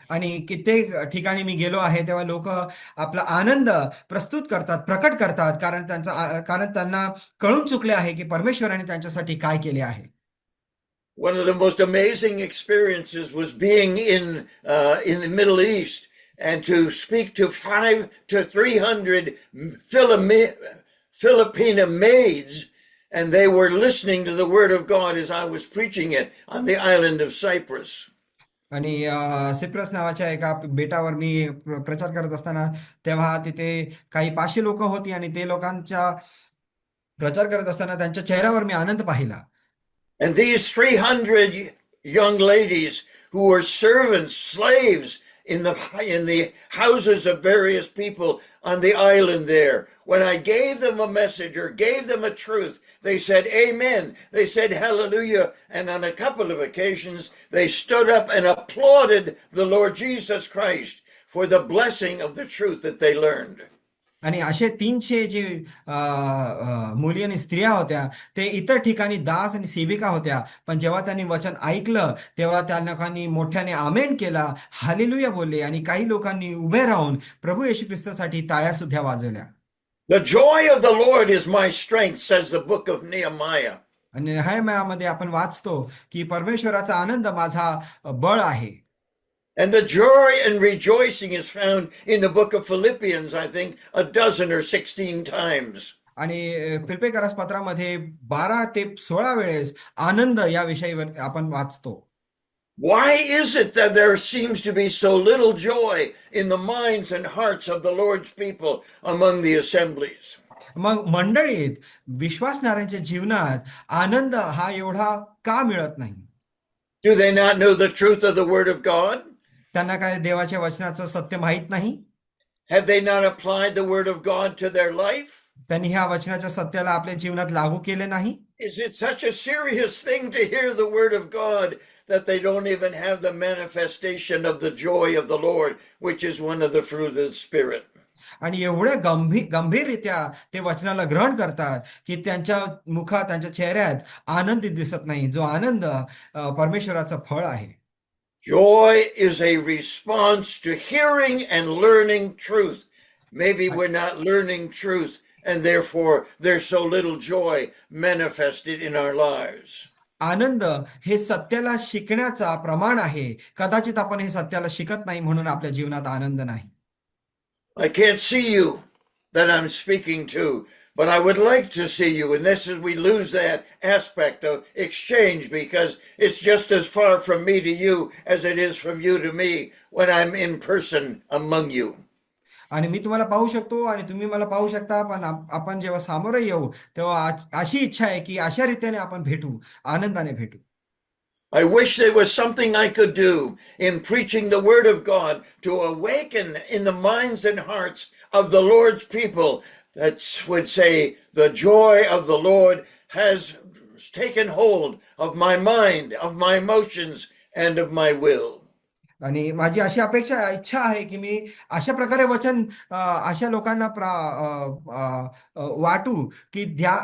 आणि कित्येक ठिकाणी मी गेलो आहे तेव्हा लोक आपला आनंद प्रकट करतात कारण त्यांना कळून चुकले आहे की परमेश्वराने त्यांच्यासाठी काय केले आहे. One of the most amazing experiences was being in the Middle East and to speak to 500 to 300 Filipino maids, and they were listening to the Word of God as I was preaching it on the island of Cyprus. आणि Cyprus नावाच्या एका बेटावर मी प्रचार करत असताना तेव्हा तिथे काही 500 लोक होती आणि ते लोकांच्या प्रचार करत असताना त्यांच्या चेहऱ्यावर मी आनंद पाहिला. And these 300 young ladies who were servants, slaves in the houses of various people on the island there, when I gave them a message or gave them a truth, they said amen, they said hallelujah, and on a couple of occasions they stood up and applauded the Lord Jesus Christ for the blessing of the truth that they learned. आणि असे 300 जे मुली आणि स्त्रिया होत्या ते इतर ठिकाणी दास आणि सेविका होत्या. पण जेव्हा त्यांनी वचन ऐकलं तेव्हा त्या लोकांनी मोठ्याने आमेन केला, हालेलुया बोलले आणि काही लोकांनी उभे राहून प्रभू येशू ख्रिस्तासाठी टाळ्या सुद्धा वाजवल्या. The joy of the Lord is my strength, says the book of Nehemiah. आणि नेहम्यामध्ये आपण वाचतो की परमेश्वराचा आनंद माझा बळ आहे. And the joy and rejoicing is found in the book of Philippians, I think, a dozen or 16 times. आणि फिलिप्पियरास पत्रामध्ये 12 ते 16 वेळेस आनंद या विषयावर आपण वाचतो. Why is it that there seems to be so little joy in the minds and hearts of the Lord's people among the assemblies? मग मंडळीत विश्वासणाऱ्यांच्या जीवनात आनंद हा एवढा का मिळत नाही? Do they not know the truth of the Word of God? त्यांना काय देवाच्या वचनाचं सत्य माहित नाही? Have they not applied the Word of God to their life? त्यांनी ह्या वचनाच्या सत्याला आपल्या जीवनात लागू केले नाही? Is it such a serious thing to hear the word of God that they don't even have the manifestation of the joy of the Lord, which is one of the fruit of the Spirit? आणि एवढ्या गंभीररित्या ते वचनाला ग्रहण करतात की त्यांच्या मुखात, त्यांच्या चेहऱ्यात आनंद दिसत नाही, जो आनंद परमेश्वराचं फळ आहे. Joy is a response to hearing and learning truth. Maybe we're not learning truth, and therefore there's so little joy manifested in our lives. आनंद हे सत्याला शिकण्याचा प्रमाण आहे. कदाचित आपण हे सत्याला शिकत नाही म्हणून आपल्या जीवनात आनंद नाही. I can't see you that I'm speaking to, but I would like to see you. And this is, we lose that aspect of exchange because it's just as far from me to you as it is from you to me when I'm in person among you. आणि मी तुम्हाला पाहू शकतो आणि तुम्ही मला पाहू शकता, पण आपण जेव्हा सामोरे येऊ तेव्हा अशी इच्छा आहे की अशा रीतीने आपण भेटू, आनंदाने भेटू. I wish there was something I could do in preaching the word of God to awaken in the minds and hearts of the Lord's people that would say, the joy of the Lord has taken hold of my mind, of my emotions, and of my will. आणि माझी अशी इच्छा आहे की मी अशा प्रकारे वचन अशा लोकांना वाटू की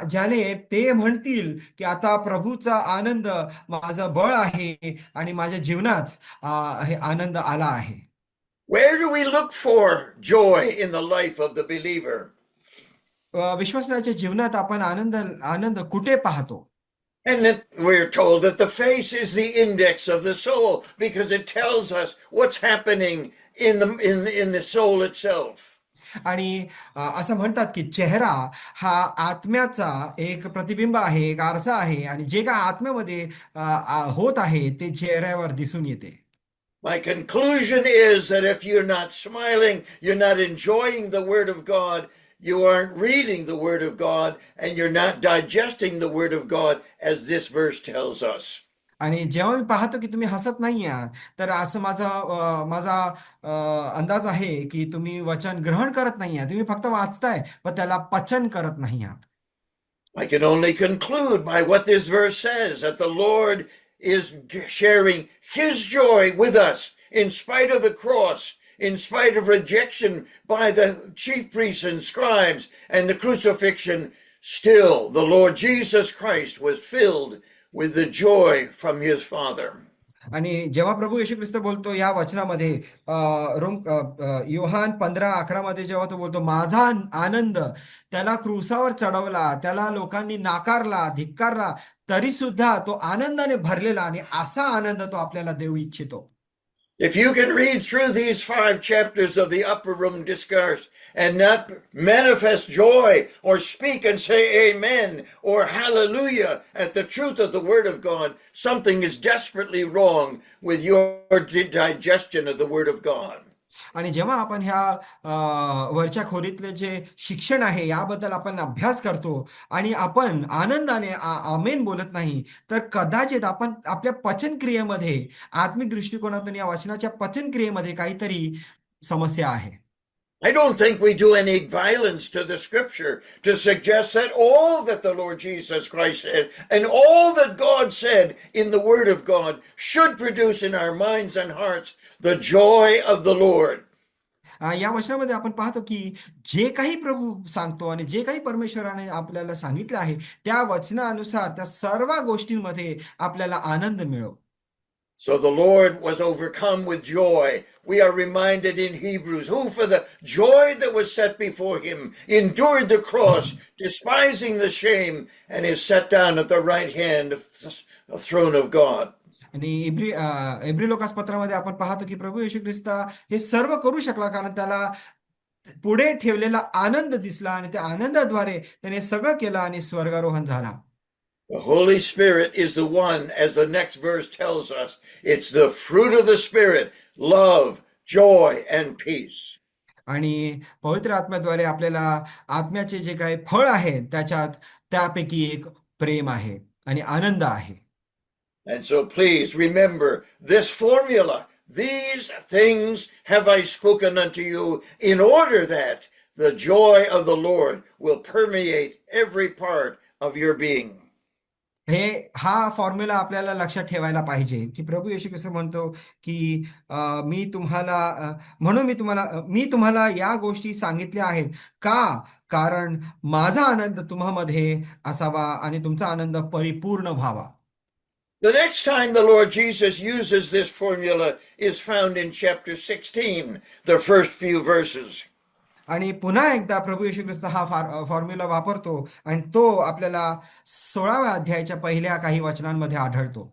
ज्याने ते म्हणतील की आता प्रभूचा आनंद माझं बळ आहे आणि माझ्या जीवनात हे आनंद आला आहे. Where do we look for joy in the life of the believer? विश्वासाच्या जीवनात आपण आनंद कुठे पाहतो? And we're told that the face is the index of the soul because it tells us what's happening in the soul itself. आणि असं म्हणतात की चेहरा हा आत्म्याचा एक प्रतिबिंब आहे, एक आरसा आहे, आणि जे काय आत्म्यामध्ये होत आहे ते चेहऱ्यावर दिसून येते. My conclusion is that if you're not smiling, you're not enjoying the word of God, you aren't reading the word of God, and you're not digesting the word of God, as this verse tells us. आणि जेव्हा मी पाहतो की तुम्ही हसत नाही आहात, तर असं माझा अंदाज आहे की तुम्ही वचन ग्रहण करत नाही आहात, तुम्ही फक्त वाचताय पण त्याला पचन करत नाही आहात. I can only conclude by what this verse says, that the Lord is sharing his joy with us in spite of the cross, in spite of rejection by the chief priests and scribes and the crucifixion. Still, the Lord Jesus Christ was filled with the joy from his Father. आणि जेव्हा प्रभू येशू ख्रिस्त बोलतो या वचनामध्ये, योहान 15:11 मध्ये जेव्हा तो बोलतो, माझा आनंद, त्याला क्रूसावर चढवला, त्याला लोकांनी नाकारला, धिक्कारला, तरी सुद्धा तो आनंदाने भरलेला, आणि असा आनंद तो आपल्याला देऊ इच्छितो. If you can read through these 5 chapters of the upper room discourse and not manifest joy or speak and say amen or hallelujah at the truth of the word of God, something is desperately wrong with your digestion of the word of God. आणि जेव्हा आपण ह्या वरच्या खोलीतले जे शिक्षण आहे याबद्दल आपण अभ्यास करतो आणि आपण आनंदाने आमेन बोलत नाही, तर कदाचित आपण आपल्या पचनक्रियेमध्ये, आत्मिक दृष्टिकोनातून या वचनाच्या पचनक्रियेमध्ये काहीतरी समस्या आहे. I don't think we do any violence to the scripture to suggest that all that the Lord Jesus Christ said and all that God said in the word of God should produce in our minds and hearts the joy of the Lord. या वचनामध्ये आपण पाहतो की जे काही प्रभू सांगतो आणि जे काही परमेश्वराने आपल्याला सांगितलं आहे त्या वचनानुसार त्या सर्व गोष्टींमध्ये आपल्याला आनंद मिळो. So the Lord was overcome with joy. We are reminded in Hebrews, who for the joy that was set before him endured the cross, despising the shame, and is set down at the right hand of the throne of God. आणि इब्री लोकासपत्रामध्ये आपण पाहतो की प्रभू येशू ख्रिस्त हे सर्व करू शकला कारण त्याला पुढे ठेवलेला आनंद दिसला आणि त्या आनंदाद्वारे त्याने सगळं केलं आणि स्वर्गारोहण झाला. The Holy Spirit is the one, as the next verse tells us, it's the fruit of the Spirit, love, joy, and peace. आणि पवित्र आत्म्याद्वारे आपल्याला आत्म्याचे जे काही फळ आहे त्यापैकी एक प्रेम आहे आणि आनंद आहे. And so please remember this formula. These things have I spoken unto you in order that the joy of the Lord will permeate every part of your being. हा फॉर्म्युला आपल्याला लक्षात ठेवायला पाहिजे की प्रभू येशू ख्रिस्त म्हणतो की मी तुम्हाला या गोष्टी सांगितल्या आहेत का, कारण माझा आनंद तुम्हामध्ये असावा आणि तुमचा आनंद परिपूर्ण व्हावा. The next time the Lord Jesus uses this formula is found in chapter 16, the first few verses. आणि पुन्हा एकदा प्रभू येशू ख्रिस्त हा फॉर्म्युला वापरतो आणि तो आपल्याला 16व्या अध्यायाच्या पहिल्या काही वचनांमध्ये आढळतो.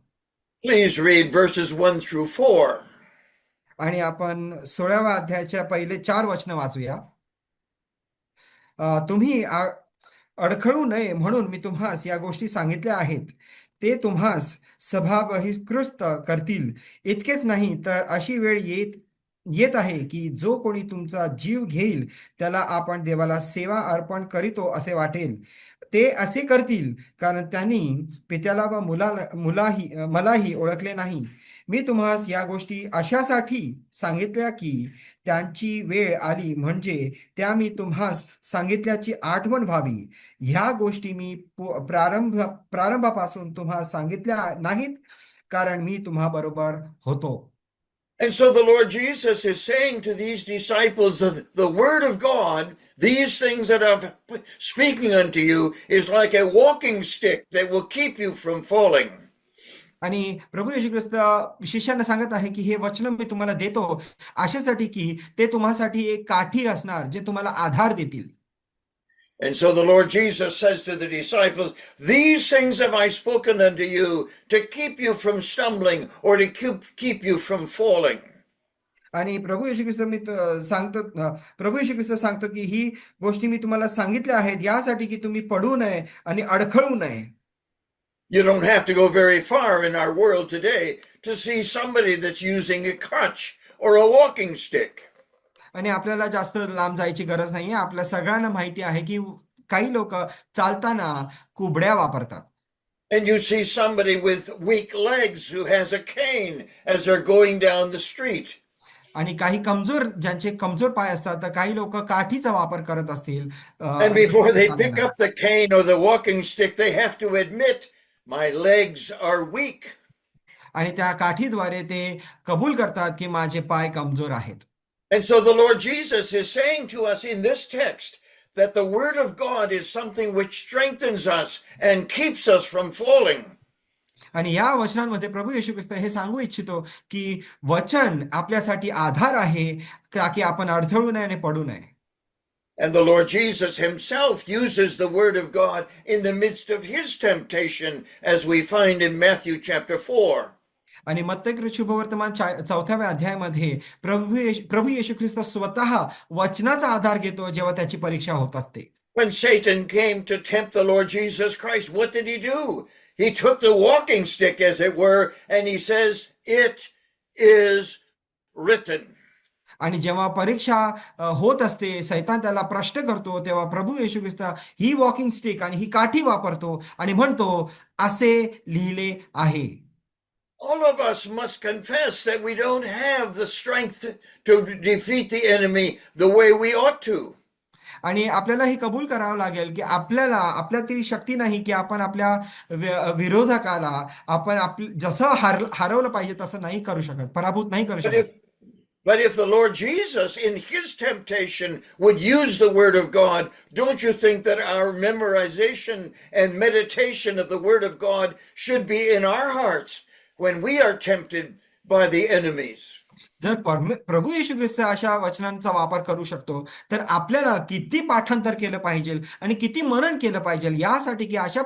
Please read verses 1 through 4. आणि आपण 16व्या अध्यायाच्या पहिले 4 वचनं वाचूया. तुम्ही अडखळू नये म्हणून मी तुम्हास या गोष्टी सांगितल्या आहेत. ते तुम्हास सभा बहिष्कृत करतील. इतकेच नाही तर अशी वेळ येत आहे की जो कोणी तुमचा जीव घेईल त्याला आपण देवाला सेवा अर्पण करीतो असे वाटेल. ते असे करतील कारण त्यांनी पित्याला व मलाही ओळखले नाही. मी तुम्हास या गोष्टी अशासाठी सांगितल्या की त्यांची वेळ आली म्हणजे त्या मी तुम्हास सांगितल्याची आठवण व्हावी. ह्या गोष्टी मी प्रारंभापासून तुम्हाला सांगितल्या नाहीत कारण मी तुम्हाबरोबर होतो. And so the Lord Jesus is saying to these disciples that the word of God, these things that I'm speaking unto you, is like a walking stick that will keep you from falling. आणि प्रभू येशू ख्रिस्त शिष्यांना सांगत आहे की हे वचन मी तुम्हाला देतो अशासाठी की ते तुम्हासाठी एक काठी असणार जे तुम्हाला आधार देतील. And so the Lord Jesus says to the disciples, these things have I spoken unto you to keep you from stumbling or to keep you from falling. आणि प्रभू येशू ख्रिस्त सांगतो की ही गोष्टी मी तुम्हाला सांगितल्या आहेत यासाठी की तुम्ही पडू नये आणि अडखळू नये. You don't have to go very far in our world today to see somebody that's using a crutch or a walking stick. आणि आपल्याला जास्त लांब जायची गरज नाहीये. आपल्या सगळ्यांना माहिती आहे की काही लोक चालताना कुबड्या वापरतात. And you see somebody with weak legs who has a cane as they're going down the street. आणि काही ज्यांचे कमजोर पाय असतात तर काही लोक काठीचा वापर करत असतील. And before they pick up the cane or the walking stick, they have to admit, my legs are weak. आणि त्या काठीद्वारे ते कबूल करतात की माझे पाय कमजोर आहेत. And so the Lord Jesus is saying to us in this text that the word of God is something which strengthens us and keeps us from falling. आणि या वचनांमध्ये प्रभू येशू ख्रिस्त हे सांगू इच्छितो की वचन आपल्यासाठी आधार आहे की आपण अडथळू नये आणि पडू नये. And the Lord Jesus himself uses the word of God in the midst of his temptation, as we find in Matthew chapter 4. आणि मत्तई शुभवर्तमान 4व्या अध्यायामध्ये प्रभू येशू ख्रिस्त स्वतः वचनाचा आधार घेतो जेव्हा त्याची परीक्षा होत असते. When Satan came to tempt the Lord Jesus Christ, what did he do? He took the walking stick, as it were, and he says, it is written. आणि जेव्हा परीक्षा होत असते, सैतान त्याला प्रश्न करतो, तेव्हा प्रभू येशू ख्रिस्त ही वॉकिंग स्टिक आणि ही काठी वापरतो आणि म्हणतो असे लिहिले आहे. All of us must confess that we don't have the strength to defeat the enemy the way we ought to. आणि आपल्याला हे कबूल करावं लागेल की आपल्यात ती शक्ती नाही की आपण आपल्या विरोधकाला आपण जसं हरवलं पाहिजे तसं नाही करू शकत, पराभूत नाही करू शकत. But if the Lord Jesus in his temptation would use the word of God, don't you think that our memorization and meditation of the word of God should be in our hearts when we are tempted by the enemies? जर प्रभू येशू ख्रिस्त अशा वचनांचा वापर करू शकतो तर आपल्याला किती पाठांतर केलं पाहिजे आणि किती मनन केलं पाहिजे यासाठी की अशा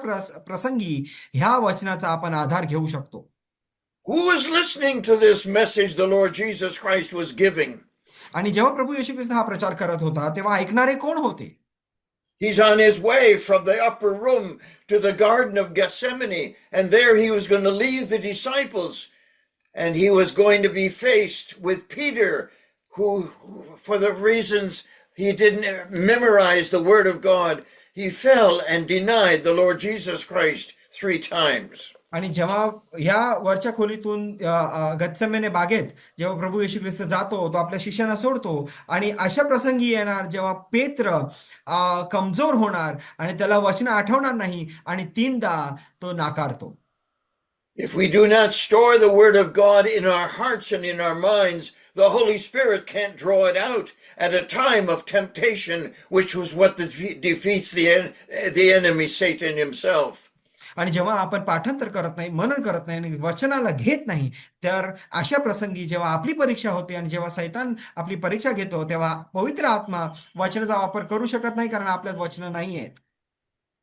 प्रसंगी ह्या वचनाचा आपण आधार घेऊ शकतो. Who was listening to this message the Lord Jesus Christ was giving? आणि जेव्हा प्रभू येशू ख्रिस्त हा प्रचार करत होता तेव्हा ऐकणारे कोण होते? He's on his way from the upper room to the Garden of Gethsemane, and there he was going to leave the disciples, and he was going to be faced with Peter, who, for the reasons he didn't memorize the word of God, he fell and denied the Lord Jesus Christ 3 times. आणि जेव्हा ह्या वरच्या खोलीतून गत्समेने बागेत जेव्हा प्रभू येशू ख्रिस्त जातो, तो आपल्या शिष्यांना सोडतो आणि अशा प्रसंगी येणार जेव्हा पेत्र कमजोर होणार आणि त्याला वचन आठवणार नाही आणि 3दा तो नाकारतो. If we do not store the Word of God in our hearts and in our minds, the Holy Spirit can't draw it out at a time of temptation, which was what defeats the enemy, Satan himself. आणि जेव्हा आपण पाठांतर करत नाही, मनन करत नाही आणि वचनाला घेत नाही, तर अशा प्रसंगी जेव्हा आपली परीक्षा होते आणि जेव्हा सैतान आपली परीक्षा घेतो, तेव्हा पवित्र आत्मा वचनाचा वापर करू शकत नाही, कारण आपल्यात वचनं नाही आहेत.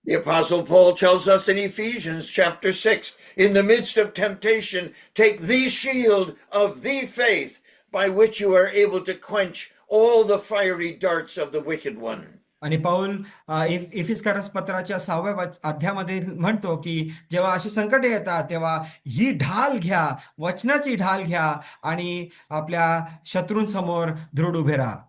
The Apostle Paul tells us in Ephesians chapter 6, in the midst of temptation, take the shield of the faith by which you are able to quench all the fiery darts of the wicked one. आणि पाऊल इफिस्करस पत्राच्या 6व्या अध्यायामध्ये म्हणतो की जेव्हा अशी संकटे येतात तेव्हा ही ढाल घ्या, वचनाची ढाल घ्या आणि आपल्या शत्रूंसमोर दृढ उभे राहा.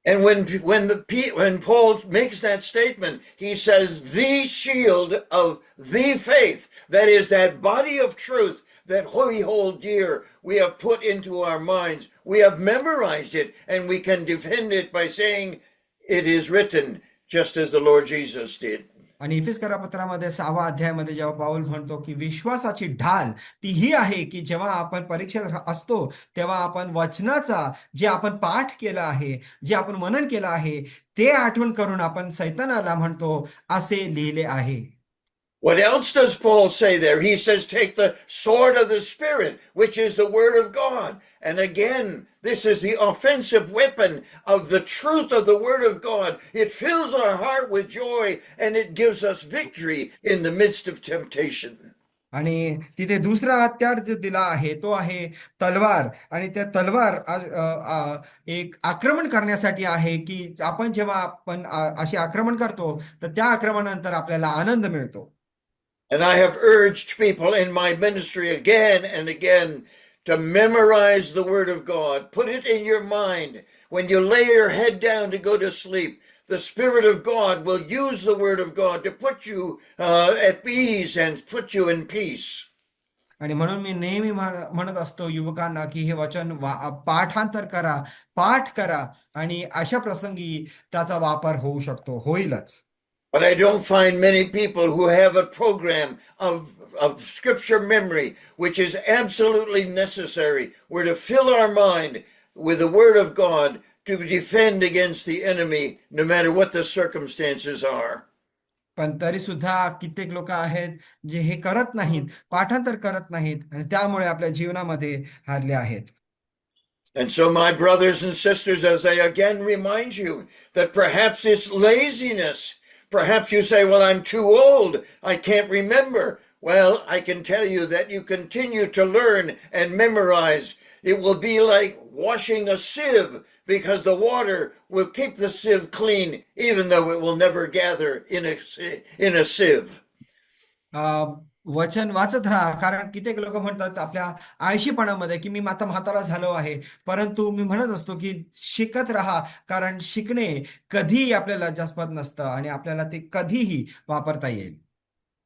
And when Paul makes that statement, he says the shield of the faith, that is that body of truth that we hold dear, we have put into our minds, we have memorized it, and we can defend it by saying it is written, just as the Lord Jesus did. आणि इफिस्करा पत्रामध्ये 6व्या अध्यायामध्ये जेव्हा पाऊल म्हणतो की विश्वासाची ढाल ती ही आहे की जेव्हा आपण परीक्षेत असतो तेव्हा आपण वचनाचा जे आपण पाठ केला आहे, जे आपण मनन केलं आहे, ते आठवण करून आपण सैतानाला म्हणतो असे लिहिले आहे. What else does Paul say there? He says, take the sword of the Spirit, which is the Word of God. And again, this is the offensive weapon of the truth of the Word of God. It fills our heart with joy and it gives us victory in the midst of temptation. आणि तिथे दुसरा हत्यार जो दिला आहे तो आहे तलवार. आणि त्या तलवार एक आक्रमण करण्यासाठी आहे की आपण जेव्हा आपण असे आक्रमण करतो तर त्या आक्रमणानंतर आपल्याला आनंद मिळतो. And I have urged people in my ministry again and again to memorize the Word of God. Put it in your mind. When you lay your head down to go to sleep, the Spirit of God will use the Word of God to put you at ease and put you in peace. आणि म्हणून मी नेहमी म्हणत असतो युवकांना की हे वचन पाठांतर करा, पाठ करा आणि अशा प्रसंगी त्याचा वापर होऊ शकतो, होईलच. But I don't find many people who have a program of scripture memory, which is absolutely necessary. We're to fill our mind with the Word of God to defend against the enemy, no matter what the circumstances are. पण तरी सुद्धा कित्येक लोक आहेत जे हे करत नाहीत, पाठांतर करत नाहीत आणि त्यामुळे आपल्या जीवनामध्ये हारले आहेत. And so, my brothers and sisters, as I again remind you that perhaps it's laziness. Perhaps you say, well, I'm too old, I can't remember. Well, I can tell you that you continue to learn and memorize. It will be like washing a sieve, because the water will keep the sieve clean, even though it will never gather in a sieve. वचन वाचत राहा, कारण कित्येक लोक म्हणतात आपल्या आळशीपणामध्ये की मी आता म्हातारा झालो आहे, परंतु मी म्हणत असतो की शिकत राहा, कारण शिकणे कधीही आपल्याला लज्जास्पद नसतं आणि आपल्याला ते कधीही वापरता येईल.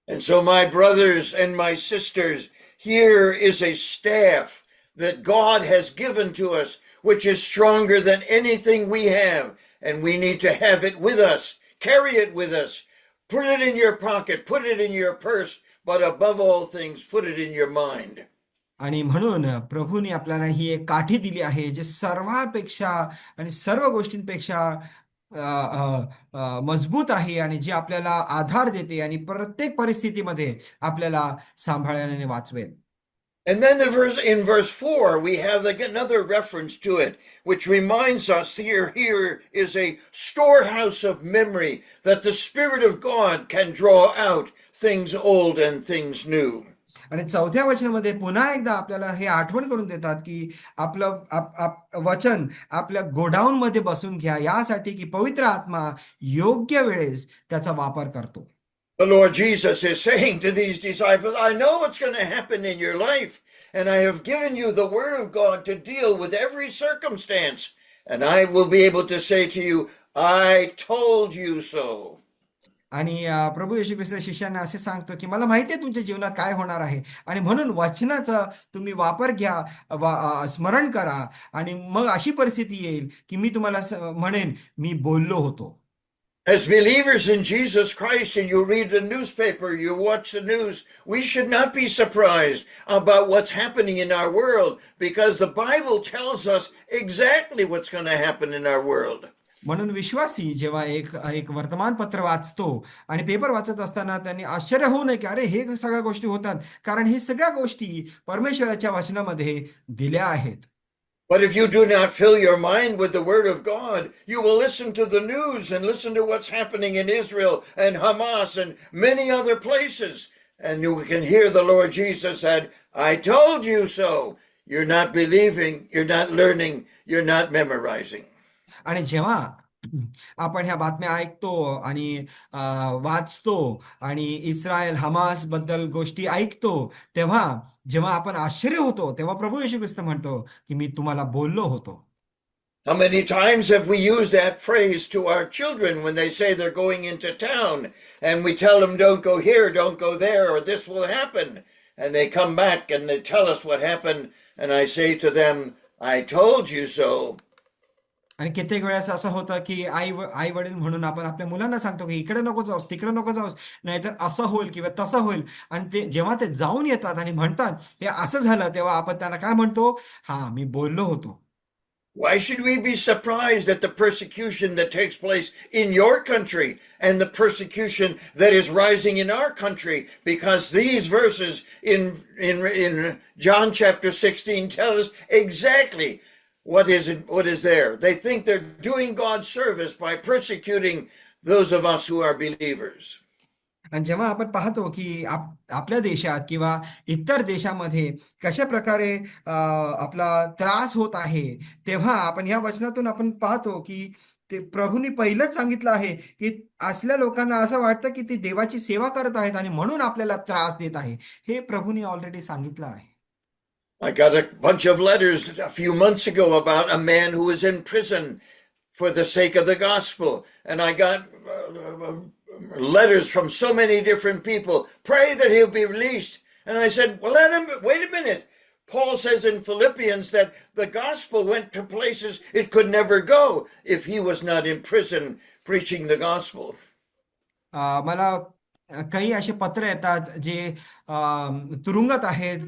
And so, my brothers and my sisters, here is a staff that God has given to us, which is stronger than anything we have, and we need to have it with us, carry it with us, put it in your pocket, put it in your purse, but above all things, put it in your mind. आणि म्हणून प्रभूने आपल्याला ही एक काठी दिली आहे जे सर्वांपेक्षा आणि सर्व गोष्टींपेक्षा मजबूत आहे आणि जी आपल्याला आधार देते आणि प्रत्येक परिस्थितीमध्ये आपल्याला सांभाळण्याने वाचवेल. And then in verse 4, we have another reference to it, which reminds us here is a storehouse of memory that the Spirit of God can draw out things old and things new. आणि 4थ्या वचनामध्ये पुन्हा एकदा आपल्याला हे आठवण करून देतात की आपलं वचन आपल्या गोडाऊन मध्ये बसून घ्या, यासाठी की पवित्र आत्मा योग्य वेळेस त्याचा वापर करतो. The Lord Jesus is saying to these disciples, I know what's going to happen in your life, and I have given you the Word of God to deal with every circumstance, and I will be able to say to you, I told you so. आणि प्रभू येशू ख्रिस्त शिष्यांना असे सांगतो की मला माहिती आहे तुमच्या जीवनात काय होणार आहे आणि म्हणून वचनाचा तुम्ही वापर घ्या, स्मरण करा आणि मग अशी परिस्थिती येईल की मी तुम्हाला म्हणेन मी बोललो होतो. As believers in Jesus Christ, and you read the newspaper, you watch the news, we should not be surprised about what's happening in our world, because the Bible tells us exactly what's going to happen in our world. म्हणून विश्वासी जेव्हा एक एक वर्तमानपत्र वाचतो आणि paper वाचत असताना त्यांनी आश्चर्य होऊ नये की अरे हे सगळ्या गोष्टी होतात, कारण हे सगळ्या गोष्टी परमेश्वराच्या वचनामध्ये दिल्या आहेत. But if you do not fill your mind with the Word of God, you will listen to the news and listen to what's happening in Israel and Hamas and many other places. And you can hear the Lord Jesus said, I told you so. You're not believing, you're not learning, you're not memorizing. आणि जेव्हा आपण ह्या बातम्या ऐकतो आणि वाचतो आणि Israel Hamas बद्दल गोष्टी ऐकतो, तेव्हा जेव्हा आपण आश्चर्य होतो, तेव्हा प्रभू येशू ख्रिस्त म्हणतो की मी तुम्हाला बोललो होतो. How many times have we used that phrase to our children when they say they're going into town and we tell them don't go here, don't go there, or this will happen. And they come back and they tell us what happened. And I say to them, I told you so. आणि कित्येक वेळेस असं होतं की आई वडील म्हणून आपण आपल्या मुलांना सांगतो की इकडे नको जाऊस, तिकडे नको जाऊस, नाहीतर असं होईल किंवा तसं होईल. आणि ते जेव्हा ते जाऊन येतात आणि म्हणतात ते असं झालं, तेव्हा आपण त्यांना काय म्हणतो? हा, मी बोललो होतो. Why should we be surprised at the persecution that takes place in your country and the persecution that is rising in our country? Because these verses in John chapter 16 tell us exactly what is there. They think they're doing God's service by persecuting those of us who are believers. आणि जेव्हा आपण पाहतो की आपल्या देशात किंवा इतर देशामध्ये कशा प्रकारे आपला त्रास होत आहे, तेव्हा आपण या वचनातून आपण पाहतो की ते प्रभूंनी पहिलंच सांगितलं आहे की असल्या लोकांना असं वाटतं की ते देवाची सेवा करत आहेत आणि म्हणून आपल्याला त्रास देत आहे. हे प्रभूंनी ऑलरेडी सांगितलं आहे. I got a bunch of letters a few months ago about a man who was in prison for the sake of the gospel. And I got letters from so many different people. Pray that he'll be released. And I said, well, wait a minute. Paul says in Philippians that the gospel went to places it could never go if he was not in prison preaching the gospel. मला काही असे पत्र येतात जे तुरुंगात आहेत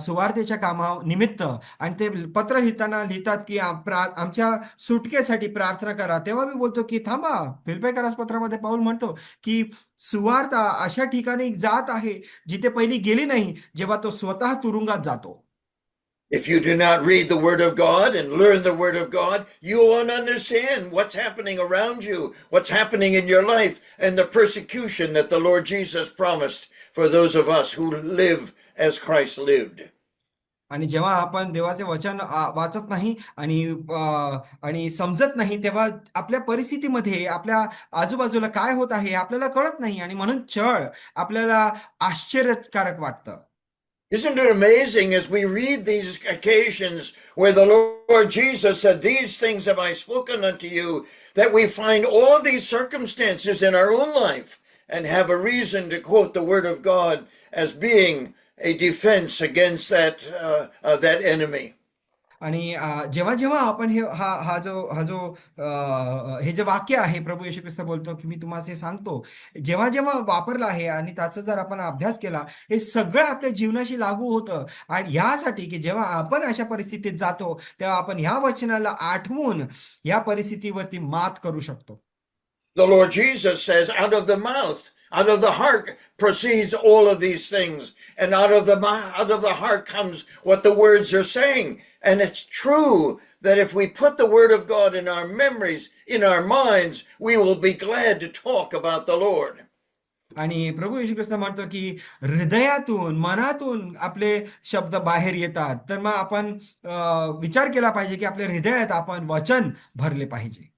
सुवार्तेच्या कामानिमित्त, आणि ते पत्र लिहितात की आमच्या सुटकेसाठी प्रार्थना करा. तेव्हा मी बोलतो की थांबा, फिलिप्पीकरास पत्रामध्ये पाऊल म्हणतो की सुवार्ता अशा ठिकाणी जात आहे जिथे पहिली गेली नाही, जेव्हा तो स्वतः तुरुंगात जातो. If you do not read the Word of God and learn the Word of God, you won't understand what's happening around you, what's happening in your life, and the persecution that the Lord Jesus promised for those of us who live as Christ lived. आणि जेव्हा आपण देवाचे वचन वाचत नाही आणि समजत नाही, तेव्हा आपल्या परिस्थितीमध्ये आपल्या आजूबाजूला काय होत आहे आपल्याला कळत नाही, आणि म्हणून छळ आपल्याला आश्चर्यकारक वाटतं. Isn't it amazing as we read these occasions where the Lord Jesus said, these things have I spoken unto you, that we find all these circumstances in our own life and have a reason to quote the Word of God as being a defense against that enemy. आणि जेव्हा जेव्हा आपण हे जे वाक्य आहे प्रभू येशू ख्रिस्त बोलतो की मी तुम्हाला हे सांगतो, जेव्हा जेव्हा वापरलं आहे आणि त्याचा जर आपण अभ्यास केला, हे सगळं आपल्या जीवनाशी लागू होतं. आणि ह्यासाठी की जेव्हा आपण अशा परिस्थितीत जातो, तेव्हा आपण ह्या वचनाला आठवून ह्या परिस्थितीवरती मात करू शकतो. The Lord Jesus says, out of the heart proceeds all of these things, and out of the heart comes what the words are saying. And it's true that if we put the Word of God in our memories, in our minds, we will be glad to talk about the Lord. आणि प्रभू येशू ख्रिस्त म्हणतो की हृदयातून, मनातून आपले शब्द बाहेर येतात. तर मग आपण विचार केला पाहिजे की आपल्या हृदयात आपण वचन भरले पाहिजे.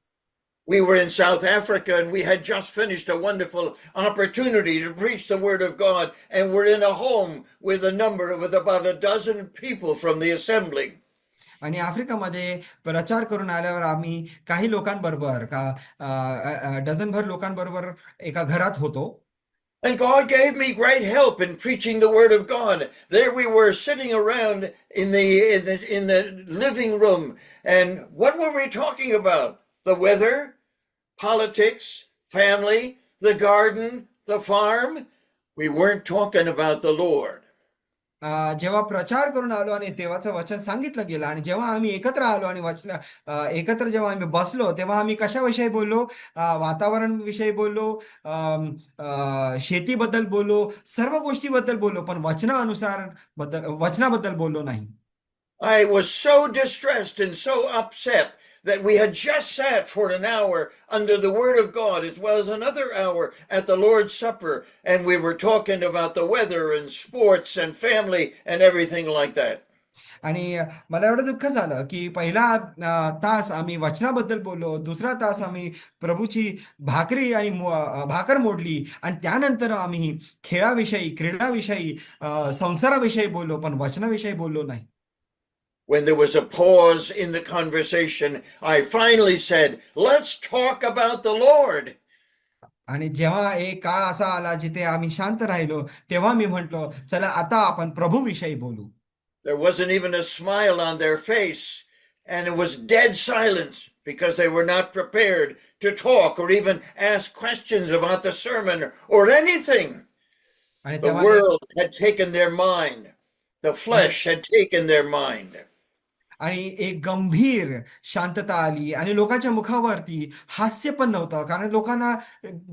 We were in South Africa and we had just finished a wonderful opportunity to preach the Word of God, and we're in a home with about a dozen people from the assembly. आणि आफ्रिकामध्ये प्रचार करून आल्यावर आम्ही काही लोकांबरोबर डझनभर लोकांबरोबर एका घरात होतो. And God gave me great help in preaching the word of God. There we were sitting around in the living room, and what were we talking about? The weather, politics, family, the garden, the farm. We weren't talking about the Lord. जेव्हा प्रचार करून आलो आणि देवाचं वचन सांगितलं गेलं आणि जेव्हा आम्ही एकत्र आलो आणि एकत्र जेव्हा आम्ही बसलो तेव्हा आम्ही कशाविषयी बोललो? वातावरणाविषयी बोललो, शेतीबद्दल बोललो, सर्व गोष्टीबद्दल बोललो, पण वचनाबद्दल बोललो नाही. I was so distressed and so upset that we had just sat for an hour under the Word of God, as well as another hour at the Lord's Supper, and we were talking about the weather and sports and family and everything like that. आणि मला एवढं दुःख झालं की पहिला तास आम्ही वचनाबद्दल बोललो, दुसरा तास आम्ही प्रभूची भाकर मोडली आणि त्यानंतर आम्ही खेळाविषयी, क्रीडाविषयी, संसाराविषयी बोललो, पण वचनाविषयी बोललो नाही. When there was a pause in the conversation, I finally said, "Let's talk about the Lord." आणि जेव्हा एक काळ असा आला जिथे आम्ही शांत राहिलो, तेव्हा मी म्हटलो, चला आता आपण प्रभूविषयी बोलू. There wasn't even a smile on their face, and it was dead silence because they were not prepared to talk or even ask questions about the sermon or anything. आणि The तेव्हा world had taken their mind. The flesh had taken their mind. आणि एक गंभीर शांतता आली आणि लोकांच्या मुखावरती हास्य पण नव्हतं, कारण लोकांना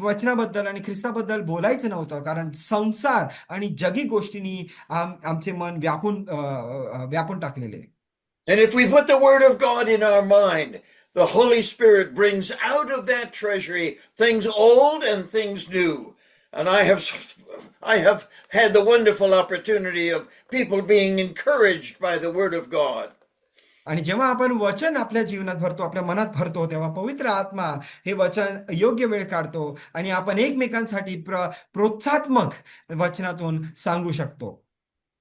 वचनाबद्दल आणि ख्रिस्ताबद्दल बोलायचं नव्हतं, कारण संसार आणि जगी गोष्टींनी आमचे मन व्यापून टाकलेले. And if we put the Word of God in our mind, the Holy Spirit brings out of that treasury things old and things new. And I have had the wonderful opportunity of people being encouraged by the Word of God. आणि जेव्हा आपण वचन आपल्या जीवनात भरतो, आपल्या मनात भरतो, तेव्हा पवित्र आत्मा हे वचन योग्य वेळ काढतो आणि आपण एकमेकांसाठी प्रोत्साहनात्मक वचनातून सांगू शकतो.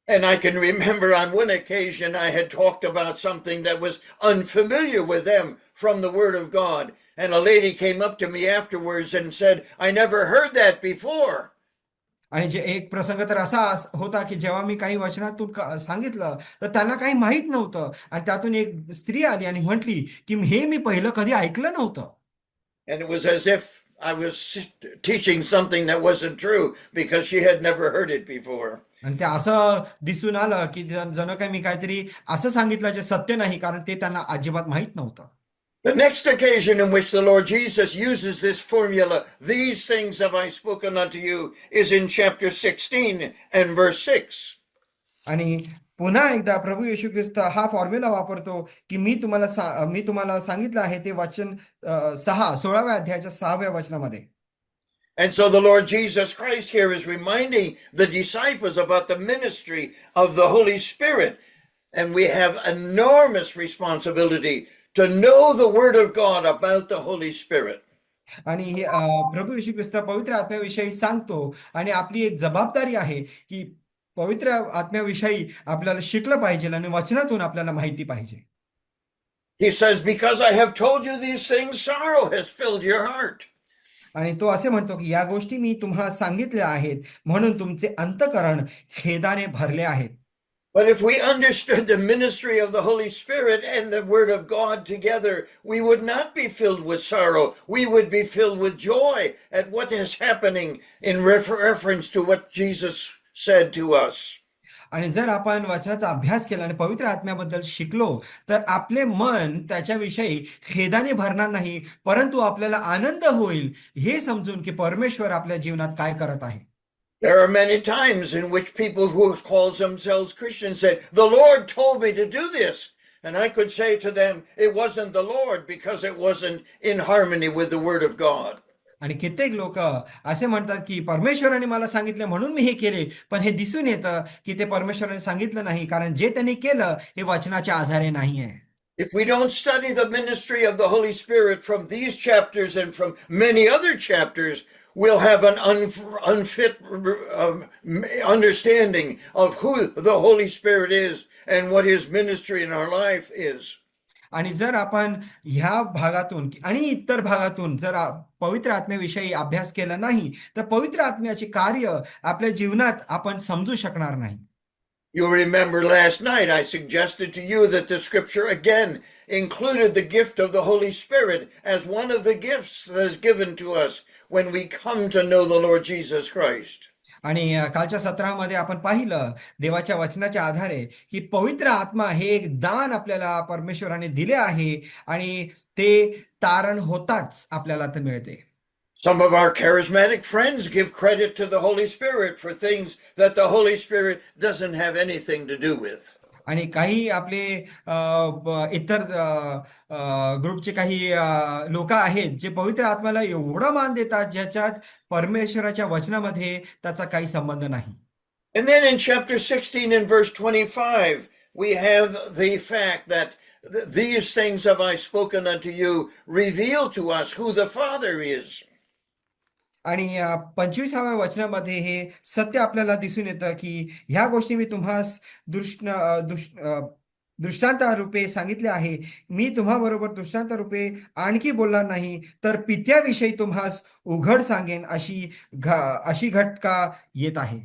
And I can remember on one occasion I had talked about something that was unfamiliar with them from the Word of God. And a lady came up to me afterwards and said, "I never heard that before." आणि एक प्रसंग तर असा होता की जेव्हा मी काही वचनातून सांगितलं तर त्यांना काही माहीत नव्हतं आणि त्यातून एक स्त्री आली आणि म्हटली की हे मी पहिलं कधी ऐकलं नव्हतं. And it was as if I was teaching something that wasn't true because she had never heard it before. आणि ते असं दिसून आलं की जणू काही मी काहीतरी असं सांगितलं जे सत्य नाही, कारण ते त्यांना अजिबात माहीत नव्हतं. The next occasion in which the Lord Jesus uses this formula, "These things have I spoken unto you," is in chapter 16 and verse 6. आणि पुन्हा एकदा प्रभू येशू ख्रिस्त हा फॉर्म्युला वापरतो की मी तुम्हाला सांगितलं आहे ते वचन 16व्या अध्यायाच्या 6व्या वचनामध्ये. And so the Lord Jesus Christ here is reminding the disciples about the ministry of the Holy Spirit. And we have enormous responsibility to know the Word of God about the Holy Spirit. आणि प्रभू येशू ख्रिस्त पवित्र आत्म्याविषयी सांगतो आणि आपली एक जबाबदारी आहे की पवित्र आत्म्याविषयी आपल्याला शिकलं पाहिजे आणि वचनातून आपल्याला माहिती पाहिजे. He says, "Because I have told you these things, sorrow has filled your heart." आणि तो असे म्हणतो की या गोष्टी मी तुम्हाला सांगितल्या आहेत म्हणून तुमचे अंतःकरण खेदाने भरले आहेत. But if we understood the ministry of the Holy Spirit and the Word of God together, we would not be filled with sorrow. We would be filled with joy at what is happening in reference to what Jesus said to us. आणि जर आपण वचनाचा अभ्यास केला आणि पवित्र आत्म्याबद्दल शिकलो तर आपले मन त्याच्याविषयी खेदाने भरणार नाही, परंतु आपल्याला आनंद होईल हे समजून की परमेश्वर आपल्या जीवनात काय करत आहे. There are many times in which people who call themselves Christians say, "The Lord told me to do this." And I could say to them, it wasn't the Lord because it wasn't in harmony with the Word of God. आणि कित्येक लोक असे म्हणतात की परमेश्वराने मला सांगितले म्हणून मी हे केले, पण हे दिसून येतं की ते परमेश्वराने सांगितलं नाही, कारण जे त्यांनी केलं हे वचनाच्या आधारे नाहीये. If we don't study the ministry of the Holy Spirit from these chapters and from many other chapters, we'll have an unfit understanding of who the Holy Spirit is and what his ministry in our life is. आणि जर आपण ह्या भागातून आणि इतर भागातून जर पवित्र आत्म्याविषयी अभ्यास केला नाही तर पवित्र आत्म्याचे कार्य आपल्या जीवनात आपण समजू शकणार नाही. You remember last night I suggested to you that the scripture again included the gift of the Holy Spirit as one of the gifts that is given to us when we come to know the Lord Jesus Christ. आणि कालच्या सत्रामध्ये आपण पाहिलं देवाच्या वचनाच्या आधारे की पवित्र आत्मा हे एक दान आपल्याला परमेश्वराने दिले आहे आणि ते तारण होताच आपल्याला ते मिळते. Some of our charismatic friends give credit to the Holy Spirit for things that the Holy Spirit doesn't have anything to do with. आणि काही आपले इतर ग्रुपचे काही लोक आहेत जे पवित्र आत्म्याला एवढं मान देतात ज्याच्यात परमेश्वराच्या वचनामध्ये त्याचा काही संबंध नाही. And then in chapter 16 and verse 25, we have the fact that these things have I spoken unto you, reveal to us who the Father is. आणि 25व्या वचनामध्ये हे सत्य आपल्याला दिसून येतं की ह्या गोष्टी मी तुम्हास दृष्टांतारूपे सांगितले आहे. मी तुम्हाबरोबर दृष्टांतारूपे आणखी बोलणार नाही तर पित्याविषयी तुम्हास उघड सांगेन अशी घटका येत आहे.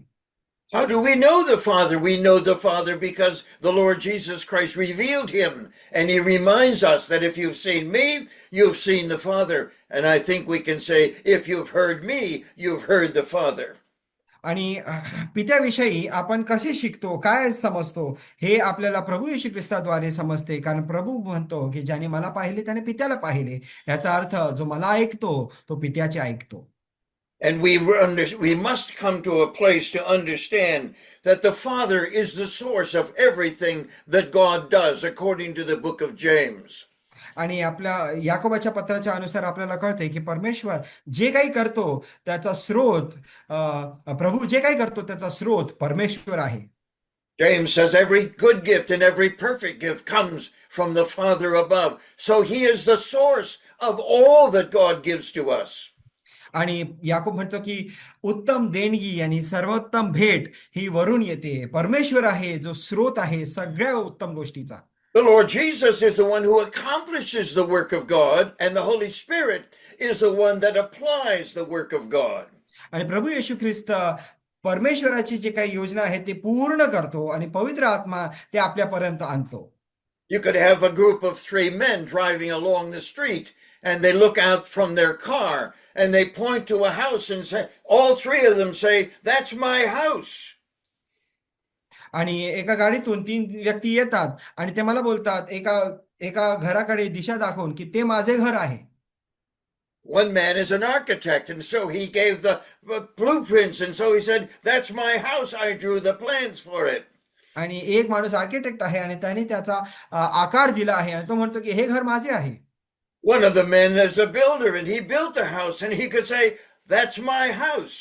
How do we know the Father? We know the Father because the Lord Jesus Christ revealed him. And he reminds us that if you've seen me, you've seen the Father. And I think we can say, if you've heard me, you've heard the Father. आणि पित्याविषयी आपण कसे शिकतो काय समजतो हे आपल्याला प्रभू येशू ख्रिस्ताद्वारे समजते. कारण प्रभू म्हणतो की ज्याने मला पाहिले त्याने पित्याला पाहिले. याचा अर्थ जो मला ऐकतो तो पित्याचे ऐकतो. And we must come to a place to understand that the Father is the source of everything that God does, according to the book of James. आणि आपल्या याकोबाच्या पत्राच्या अनुसार आपल्याला कळते की परमेश्वर जे काही करतो त्याचा स्रोत प्रभू जे काही करतो त्याचा स्रोत परमेश्वर आहे. James says every good gift and every perfect gift comes from the Father above. So he is the source of all that God gives to us. आणि याकोब म्हणतो की उत्तम देणगी आणि सर्वोत्तम भेट ही वरून येते. परमेश्वर आहे जो स्रोत आहे सगळ्या उत्तम गोष्टीचा. The Lord Jesus is the one who accomplishes the work of God, and the Holy Spirit is the one that applies the work of God. आणि प्रभू येशू ख्रिस्त परमेश्वराची जे काही योजना आहे ते पूर्ण करतो आणि पवित्र आत्मा ते आपल्यापर्यंत आणतो. You could have a group of 3 men driving along the street, and they look out from their car, and they point to a house and say, all 3 of them say, that's my house. आणि एका गाडीतून 3 व्यक्ती येतात आणि ते मला बोलतात एका घराकडे दिशा दाखवून की ते माझे घर आहे. One man is an architect, and so he gave the blueprints, and so he said, that's my house, I drew the plans for it. आणि एक माणूस आर्किटेक्ट आहे आणि त्याने त्याचा आकार दिला आहे आणि तो म्हणतो की हे घर माझे आहे. One of the men is a builder, and he built a house, and he could say, that's my house.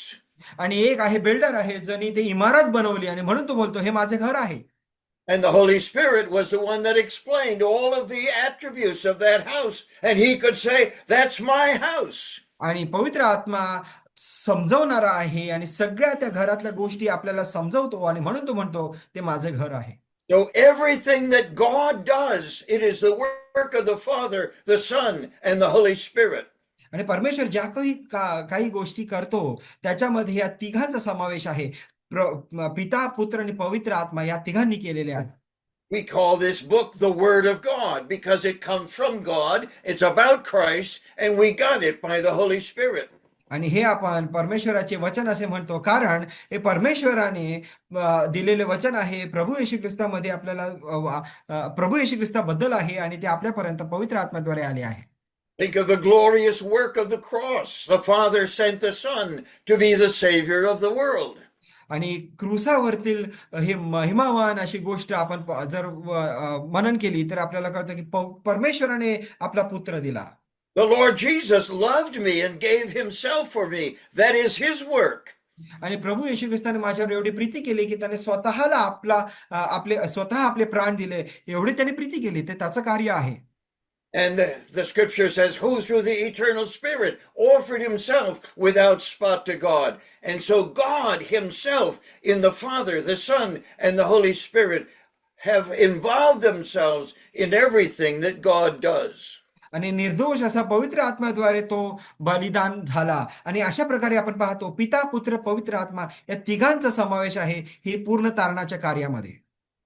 आणि एक आहे बिल्डर आहे ज्याने ते इमारत बनवली आणि म्हणून तो बोलतो हे माझे घर आहे. And the Holy Spirit was the one that explained all of the attributes of that house, and he could say, that's my house. आणि पवित्र आत्मा समजवणारा आहे आणि सगळ्या त्या घरातल्या गोष्टी आपल्याला समजवतो आणि म्हणून तो म्हणतो ते माझे घर आहे. So everything that God does, it is the work of the Father, the Son, and the Holy Spirit. आणि परमेश्वर ज्या काही गोष्टी करतो त्याच्यामध्ये या तिघांचा समावेश आहे. पिता पुत्र आणि पवित्र आत्मा या तिघांनी केलेले आहे. We call this book the Word of God because it comes from God. It's about Christ, and we got it by the Holy Spirit. आणि हे आपण परमेश्वराचे वचन असे म्हणतो कारण हे परमेश्वराने दिलेले वचन आहे. प्रभू येशू ख्रिस्तामध्ये आपल्याला प्रभू येशू ख्रिस्ताबद्दल आहे आणि ते आपल्यापर्यंत पवित्र आत्म्याद्वारे आले आहे. Think of the glorious work of the cross. The Father sent the Son to be the Savior of the world. आणि क्रूसावरतील हे महिमावान अशी गोष्ट आपण जर मनन केली तर आपल्याला कळतं की परमेश्वराने आपला पुत्र दिला. The Lord Jesus loved me and gave himself for me. That is his work. आणि प्रभू येशू ख्रिस्ताने माझ्यावर एवढी प्रीती केली की त्याने स्वतः आपले प्राण दिले. एवढी त्याने प्रीती केली ते त्याचं कार्य आहे. And the scripture says, who through the eternal Spirit offered himself without spot to God. And so God himself in the Father, the Son, and the Holy Spirit have involved themselves in everything that God does. आणि निर्दोष असा पवित्र आत्म्याद्वारे तो बलिदान झाला. आणि अशा प्रकारे आपण पाहतो पिता पुत्र पवित्र आत्मा या तिघांचा समावेश आहे ही पूर्ण तारणाच्या कार्यामध्ये.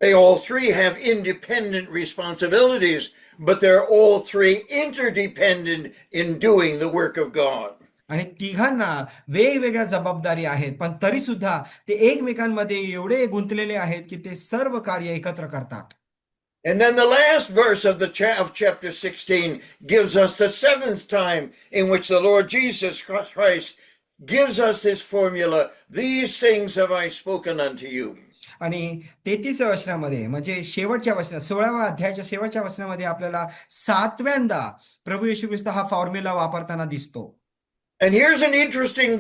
They all three have independent responsibilities, but they're all three interdependent in doing the work of God. आणि तिघांना वेगवेगळ्या जबाबदारी आहेत, पण तरी सुद्धा ते एकमेकांमध्ये एवढे गुंतलेले आहेत की ते सर्व कार्य एकत्र करतात. And then the last verse of chapter 16 gives us the seventh time in which the Lord Jesus Christ gives us this formula, these things have I spoken unto you. आणि 33व्या वचनामध्ये म्हणजे शेवटच्या वचनात 16व्या अध्यायाच्या शेवटच्या वचनामध्ये आपल्याला 7व्यांदा प्रभू येशू ख्रिस्त हा फॉर्म्युला वापरताना दिसतो. And here's an interesting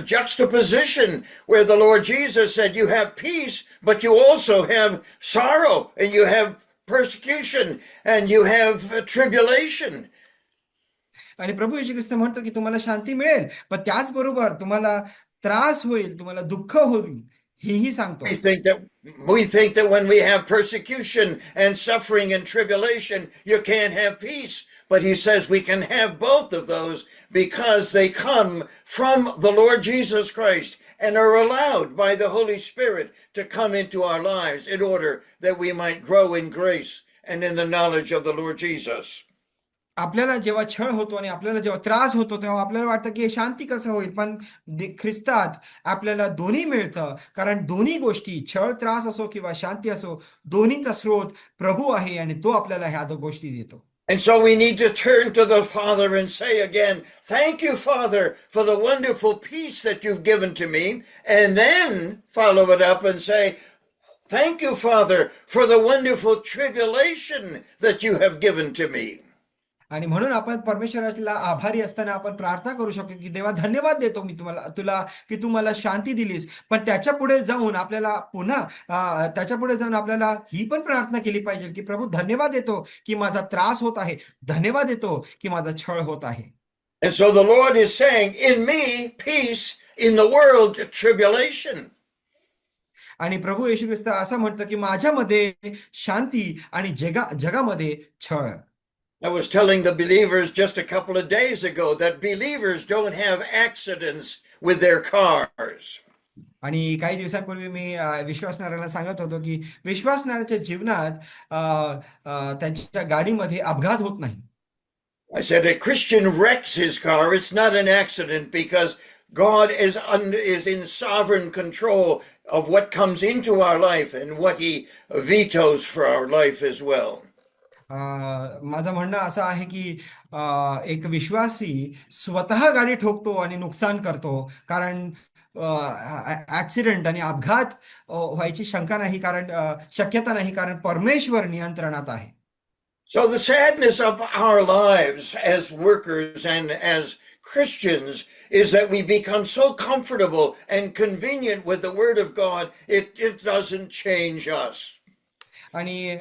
juxtaposition where the Lord Jesus said, you have peace, but you also have sorrow, and you have persecution, and you have tribulation. आणि प्रभू येशू ख्रिस्त म्हणतो की तुम्हाला शांती मिळेल, पण त्याचबरोबर तुम्हाला त्रास होईल, तुम्हाला दुःख होईल, हेही सांगतो. We think that when we have persecution and suffering and tribulation, you can't have peace. But he says we can have both of those because they come from the Lord Jesus Christ and are allowed by the Holy Spirit to come into our lives in order that we might grow in grace and in the knowledge of the Lord Jesus. आपल्याला जेव्हा छळ होतो आणि आपल्याला जेव्हा त्रास होतो तेव्हा आपल्याला वाटतं की हे शांती कसं होईल, पण ख्रिस्तात आपल्याला दोन्ही मिळतं, कारण दोन्ही गोष्टी छळ त्रास असो किंवा शांती असो दोन्हींचा स्रोत प्रभू आहे आणि तो आपल्याला ह्या गोष्टी देतो. And so we need to turn to the Father and say again, thank you, Father, for the wonderful peace that you've given to me. And then follow it up and say, thank you, Father, for the wonderful tribulation that you have given to me. आणि म्हणून आपण परमेश्वराला आभारी असताना आपण प्रार्थना करू शकतो की देवा धन्यवाद देतो मी तुला की तू मला शांती दिलीस. पण त्याच्या पुढे जाऊन आपल्याला पुन्हा त्याच्या पुढे जाऊन आपल्याला ही पण प्रार्थना केली पाहिजे की प्रभू धन्यवाद देतो की माझा त्रास होत आहे, धन्यवाद देतो की माझा छळ होत आहे. And so the Lord is saying, in me peace, in the world tribulation. आणि प्रभू येशू ख्रिस्त असं म्हणतं की माझ्यामध्ये शांती आणि जगामध्ये छळ. I was telling the believers just a couple of days ago that believers don't have accidents with their cars. आणि काही दिवसांपूर्वी मी विश्वासणाऱ्यांना सांगत होतो की विश्वासणाऱ्याच्या जीवनात त्यांच्या गाडीमध्ये अपघात होत नाही. I said a Christian wrecks his car. It's not an accident because God is in sovereign control of what comes into our life and what he vetoes for our life as well. माझं म्हणणं असं आहे की एक विश्वासी स्वतः गाडी ठोकतो आणि नुकसान करतो, कारण ऍक्सिडेंट आणि अपघात व्हायची शक्यता नाही, कारण परमेश्वर नियंत्रणात आहे. So the sadness of our lives as workers and as Christians is that we become so comfortable and convenient with the Word of God, it doesn't change us. आणि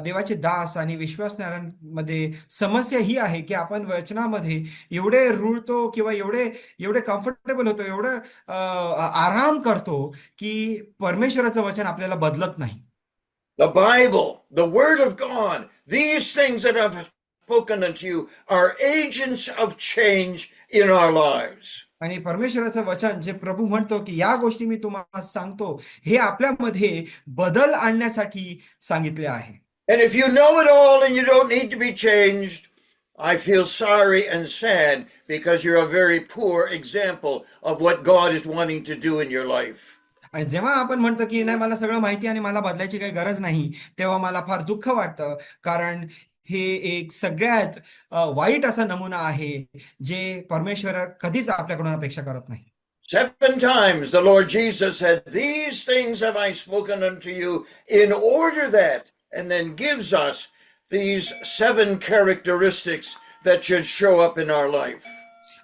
देवाचे दास आणि विश्वासणाऱ्यांमध्ये समस्या ही आहे की आपण वचनामध्ये एवढे रुळतो किंवा एवढे कम्फर्टेबल होतो, एवढं आराम करतो की परमेश्वराचं वचन आपल्याला बदलत नाही. The Bible, the Word of God, these things that I've spoken unto you are agents of change in our lives. आणि परमेश्वराचं वचन जे प्रभू म्हणतो की या गोष्टी मी तुम्हाला सांगतो हे आपल्यामध्ये बदल आणण्यासाठी सांगितले आहे. And if you know it all and you don't need to be changed, I feel sorry and sad because you're a very poor example of what God is wanting to do in your life. आणि जेव्हा आपण म्हणतो की नाही मला सगळं माहिती आणि मला बदलायची काही गरज नाही, तेव्हा मला फार दुःख वाटतं, कारण हे एक सगळ्यात वाईट असा नमुना आहे जे परमेश्वर कधीच आपल्याकडून अपेक्षा करत नाही. 7 times the Lord Jesus said, these things have I spoken unto you in order that, and then gives us these 7 characteristics that should show up in our life.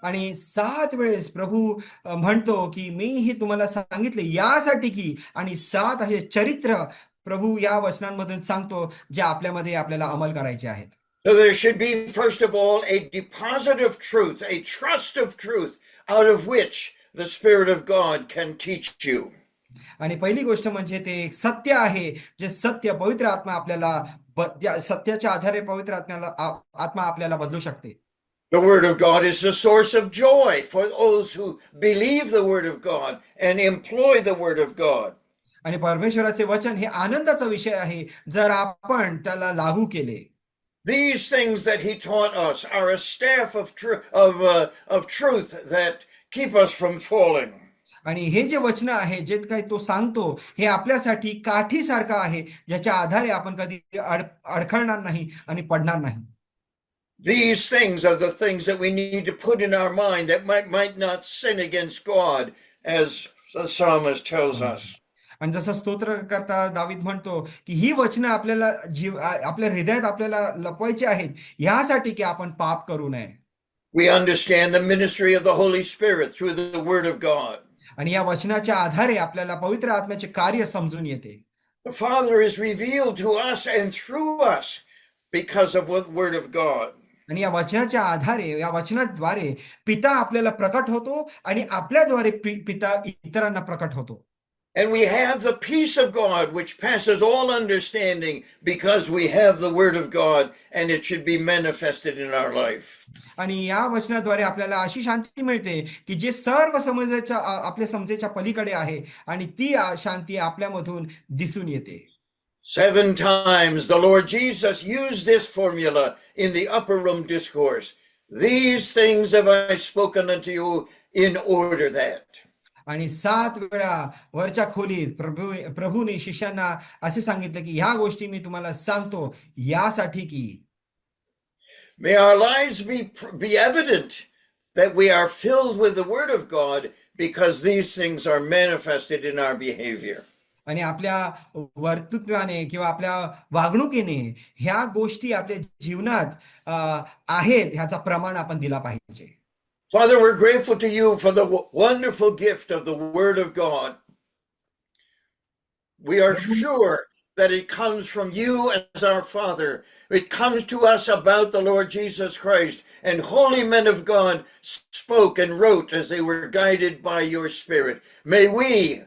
आणि 7 वेळेस प्रभू म्हणतो की मी ही तुम्हाला सांगितले यासाठी की, आणि 7 असे चरित्र प्रभू या वचनांमधून सांगतो जे आपल्यामध्ये आपल्याला अंमल करायचे आहेत. So there should be, first of all, a deposit of truth, a trust of truth, out of which the Spirit of God can teach you. आणि पहिली गोष्ट म्हणजे ते एक सत्य आहे, जे सत्य पवित्र आत्मा आपल्याला त्या सत्याच्या आधारे पवित्र आत्मा आपल्याला बदलू शकते. The Word of God is the source of joy for those who believe the Word of God and employ the Word of God. आणि परमेश्वराचे वचन हे आनंदाचा विषय आहे जर आपण त्याला लागू केले. These things that he taught us are a staff of truth that keep us from falling. आणि हे जे वचन आहे, जे काही तो सांगतो, हे आपल्यासाठी काठीसारखं आहे, ज्याच्या आधारे आपण कधी अडखळणार नाही आणि पडणार नाही. These things are the things that we need to put in our mind that might not sin against God, as the psalmist tells us. आणि जसं स्तोत्रकर्ता दावीद म्हणतो की ही वचनं आपल्याला आपल्या हृदयात आपल्याला लपवायची आहेत, यासाठी की आपण पाप करू नये. We understand the ministry of the Holy Spirit through the Word of God. आणि या वचनाच्या आधारे आपल्याला पवित्र आत्म्याचे कार्य समजून येते. The Father is revealed to us and through us because of the Word of God. आणि या वचनाच्या आधारे, या वचनाद्वारे पिता आपल्याला प्रकट होतो आणि आपल्याद्वारे पिता इतरांना प्रकट होतो. And we have the peace of God which passes all understanding because we have the Word of God and it should be manifested in our life. आणि या वचनाद्वारे आपल्याला अशी शांती मिळते की जे सर्व आपल्या समजेच्या पलीकडे आहे आणि ती शांती आपल्यामधून दिसून येते. 7 times the Lord Jesus used this formula in the upper room discourse. These things have I spoken unto you in order that. आणि 7 वेळा वरच्या खोलीत प्रभूने शिष्यांना असे सांगितले की ह्या गोष्टी मी तुम्हाला सांगतो यासाठी की. May our lives be evident that we are filled with the Word of God because these things are manifested in our behavior. आणि आपल्या वर्तृत्वाने किंवा आपल्या वागणुकीने ह्या गोष्टी आपल्या जीवनात आहेत ह्याचा प्रमाण आपण दिला पाहिजे. Father, we're grateful to you for the wonderful gift of the Word of God. We are sure that it comes from you as our Father. It comes to us about the Lord Jesus Christ, and holy men of God spoke and wrote as they were guided by your Spirit. May we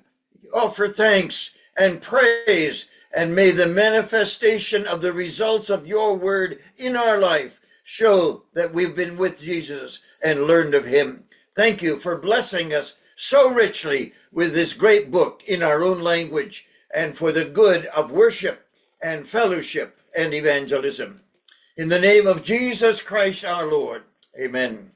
offer thanks and praise, and may the manifestation of the results of your word in our life show that we've been with Jesus and learned of him. Thank you for blessing us so richly with this great book in our own language and for the good of worship and fellowship and evangelism. In the name of Jesus Christ our Lord, amen.